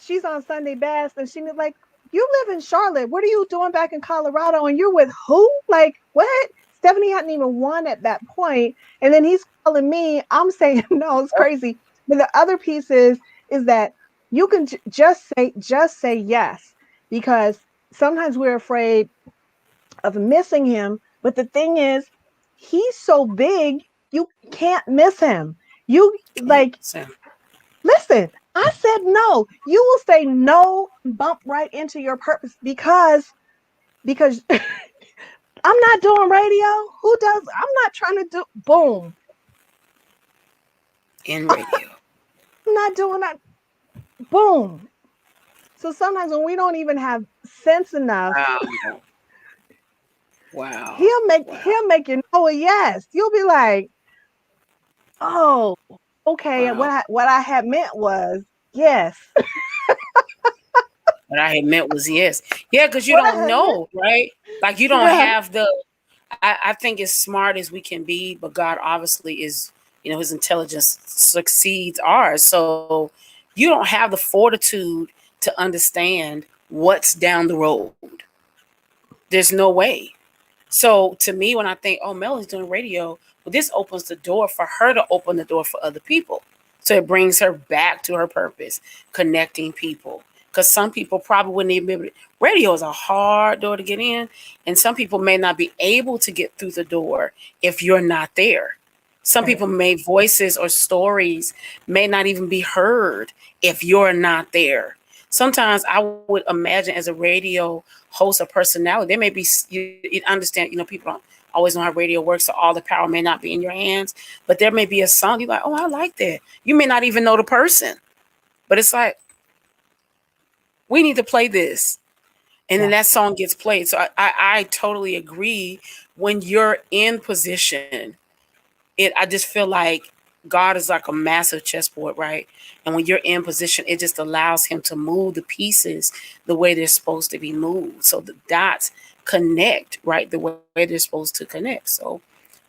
she's on Sunday best," and she was like, "You live in Charlotte. What are you doing back in Colorado? And you're with who? Like what?" Stephanie hadn't even won at that point, and then he's calling me. I'm saying no, it's crazy. But the other piece is that you can just say yes, because sometimes we're afraid of missing him. But the thing is, he's so big, you can't miss him. You Can't like, say. listen, I said no. You will say no and bump right into your purpose, because I'm not doing radio. Who does? I'm not trying to do boom. In radio. I'm not doing that. Boom. So sometimes when we don't even have sense enough, Wow. Wow. he'll make Wow. he'll make you know a yes. You'll be like, oh, okay. Wow. What I had meant was yes. What I had meant was yes. Yeah, because you What I don't had meant, know, right? Like you don't yeah, have the I think as smart as we can be, but God obviously is, his intelligence succeeds ours. So you don't have the fortitude to understand what's down the road. There's no way. So to me, when I think, oh, Melanie's doing radio, well, this opens the door for her to open the door for other people. So it brings her back to her purpose, connecting people. Because some people probably wouldn't even be able to. Radio is a hard door to get in, and some people may not be able to get through the door if you're not there. Some right, people may voices or stories may not even be heard if you're not there. sometimes I would imagine as a radio host or personality, there may be, you understand, people don't always know how radio works, so all the power may not be in your hands, but there may be a song you're like, oh, I like that. You may not even know the person, but it's like, we need to play this. And then Yeah. that song gets played. So I totally agree. When you're in position, I just feel like God is like a massive chessboard, right? And when you're in position, it just allows him to move the pieces the way they're supposed to be moved. So the dots connect, right? The way they're supposed to connect. So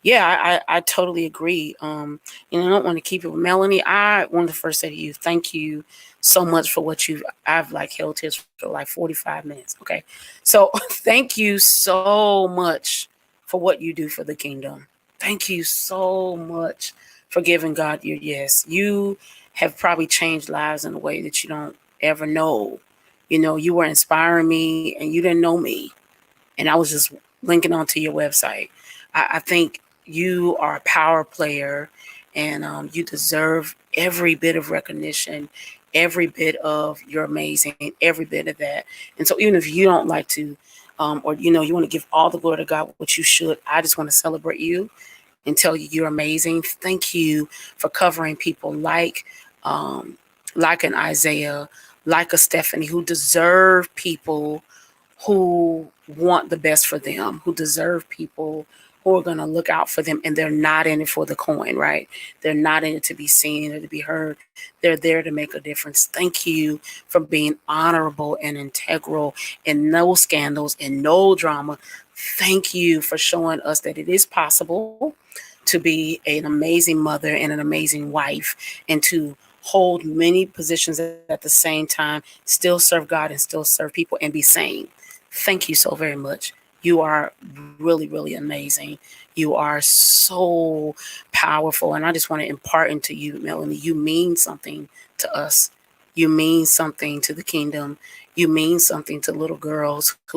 yeah, I totally agree. I don't want to keep it with Melanie. I wanted to first say to you, thank you so much for what I've like held tears for like 45 minutes. Okay. So thank you so much for what you do for the kingdom. Thank you so much for giving God your yes. You have probably changed lives in a way that you don't ever know. You were inspiring me and you didn't know me. And I was just linking onto your website. I think you are a power player, and you deserve every bit of recognition, every bit of you're amazing, every bit of that. And so even if you don't like to, or you want to give all the glory to God, which you should, I just want to celebrate you and tell you you're amazing. Thank you for covering people like an Isaiah, like a Stephanie, who deserve people who want the best for them, who deserve people who are going to look out for them, and they're not in it for the coin, right? They're not in it to be seen or to be heard. They're there to make a difference. Thank you for being honorable and integral and no scandals and no drama. Thank you for showing us that it is possible to be an amazing mother and an amazing wife, and to hold many positions at the same time, still serve God and still serve people and be sane. Thank you so very much. You are really, really amazing. You are so powerful. And I just want to impart into you, Melanie, you mean something to us. You mean something to the kingdom. You mean something to little girls a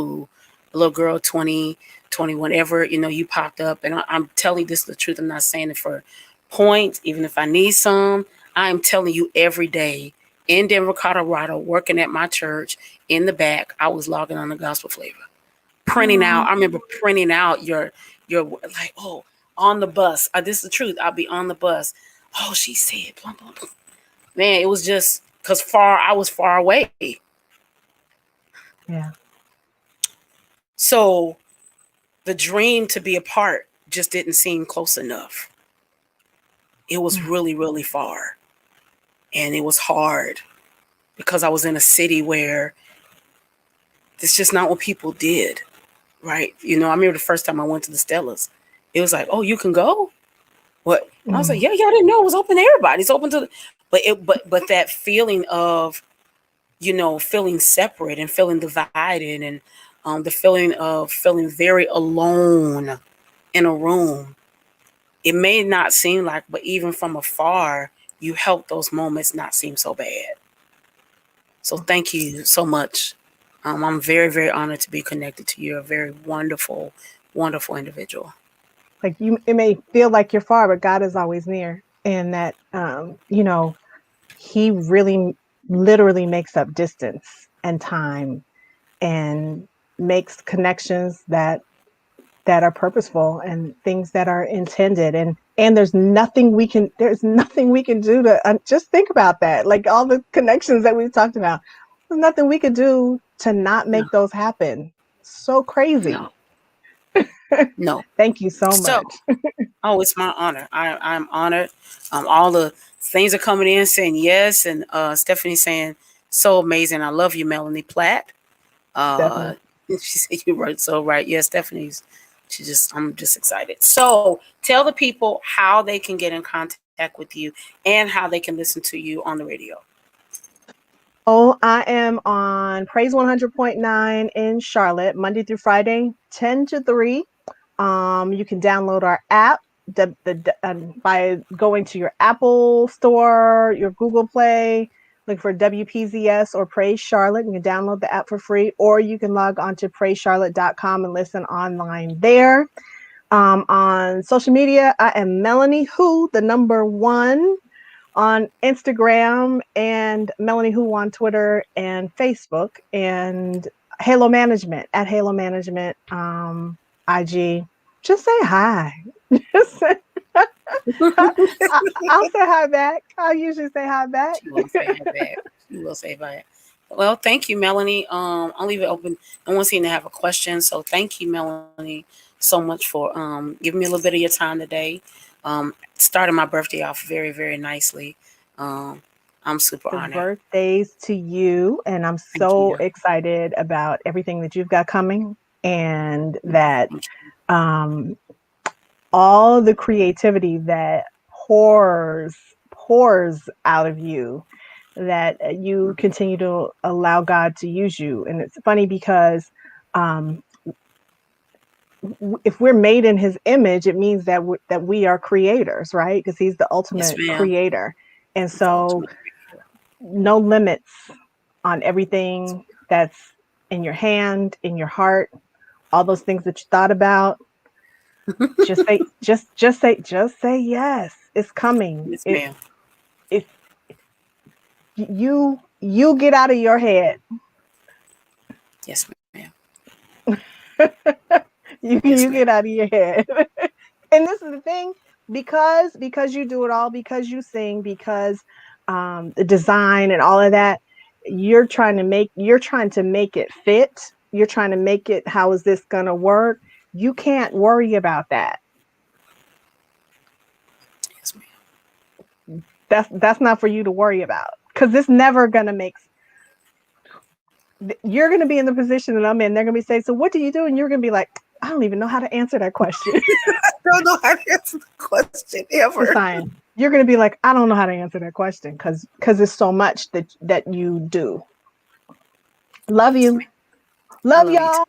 little girl, 20, 20, whenever, you popped up. And I'm telling you this the truth. I'm not saying it for points, even if I need some. I'm telling you every day in Denver, Colorado, working at my church in the back, I was logging on the gospel flavor, printing out. Aw. I remember printing out your like, oh, on the bus. This is the truth. I'll be on the bus. Oh, she said, blah, blah, blah. Man, it was just because I was far away. Yeah. So the dream to be a part just didn't seem close enough. It was Mm. really, really far. And it was hard because I was in a city where it's just not what people did. Right. I remember the first time I went to the Stellas, it was like, oh, you can go? What? And I was like, Mm. yeah, I didn't know it was open to everybody. It's open to but that feeling of, feeling separate and feeling divided, and the feeling of feeling very alone in a room. It may not seem like, but even from afar, you help those moments not seem so bad. So thank you so much. I'm very, very honored to be connected to you. You're a very wonderful, wonderful individual. Like it may feel like you're far, but God is always near, and that He really, literally makes up distance and time, and makes connections that are purposeful and things that are intended, and there's nothing we can do to just think about that, like all the connections that we've talked about. There's nothing we could do to not No, make those happen. So no, crazy. no. Thank you so So, much. oh, it's my honor. I'm honored. All the things are coming in saying yes, and Stephanie saying so amazing. I love you, Melanie Platt. Uh, Definitely. she said you wrote so right. Yes, Stephanie's. I'm just excited. So tell the people how they can get in contact with you and how they can listen to you on the radio. Oh, I am on Praise 100.9 in Charlotte, Monday through Friday, 10 to 3. You can download our app by going to your Apple Store, your Google Play, look for WPZS or Praise Charlotte. You can download the app for free, or you can log on to praisecharlotte.com and listen online there. On social media, I am Melanie Who, the number one. on Instagram and Melanie Who on Twitter and Facebook, and Halo Management at Halo Management IG. Just say hi. Just say, I'll say hi back. I'll usually say hi back. She will say hi back. She will say hi. Well, thank you, Melanie. I'll leave it open. No one seemed to have a question, so thank you, Melanie, so much for giving me a little bit of your time today. Starting my birthday off very, very nicely. Um, I'm super The honored. birthdays to you, and I'm Thank so you. excited about everything that you've got coming, and that Thank um, all the creativity that pours out of you, that you you. continue to allow God to use you. And it's funny because um, if we're made in His image, it means that that we are creators, right? Because He's the Yes, ultimate ma'am. creator, and It's the so ultimate creator. no limits on everything that's in your hand, in your heart, all those things that you thought about. Just say yes. It's coming. Yes, ma'am. If you get out of your head. Yes, ma'am. Yes, You ma'am. get out of your head. And this is the thing, because you do it all, because you sing, because the design and all of that, you're trying to make it fit. You're trying to make it, how is this gonna work? You can't worry about that. Yes, ma'am. That's not for you to worry about, because it's never gonna make. You're gonna be in the position that I'm in. They're gonna be saying, so what do you do? And you're gonna be like, I don't even know how to answer that question. I don't know how to answer the question Just ever. saying. You're gonna be like, I don't know how to answer that question, because it's so much that you do. Love Yes, you. ma'am. I Love love you too.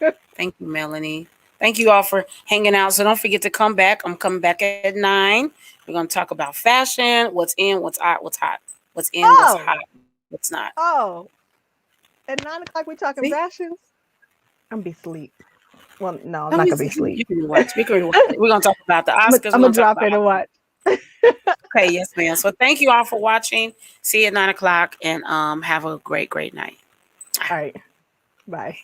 y'all. Thank you, Melanie. Thank you all for hanging out. So don't forget to come back. I'm coming back at 9. We're gonna talk about fashion, what's in, what's out, what's hot, what's in, what's hot, Oh, what's not. oh. At 9 o'clock we See? talking fashions. I'm gonna be asleep. Well, no, I'm Let not me gonna be see. asleep. You can rewatch. We can rewatch it. We're gonna talk about the Oscars. We're I'm gonna gonna talk drop about in and watch. okay, yes, ma'am. So thank you all for watching. See you at 9 o'clock and have a great, great night. All right. Bye.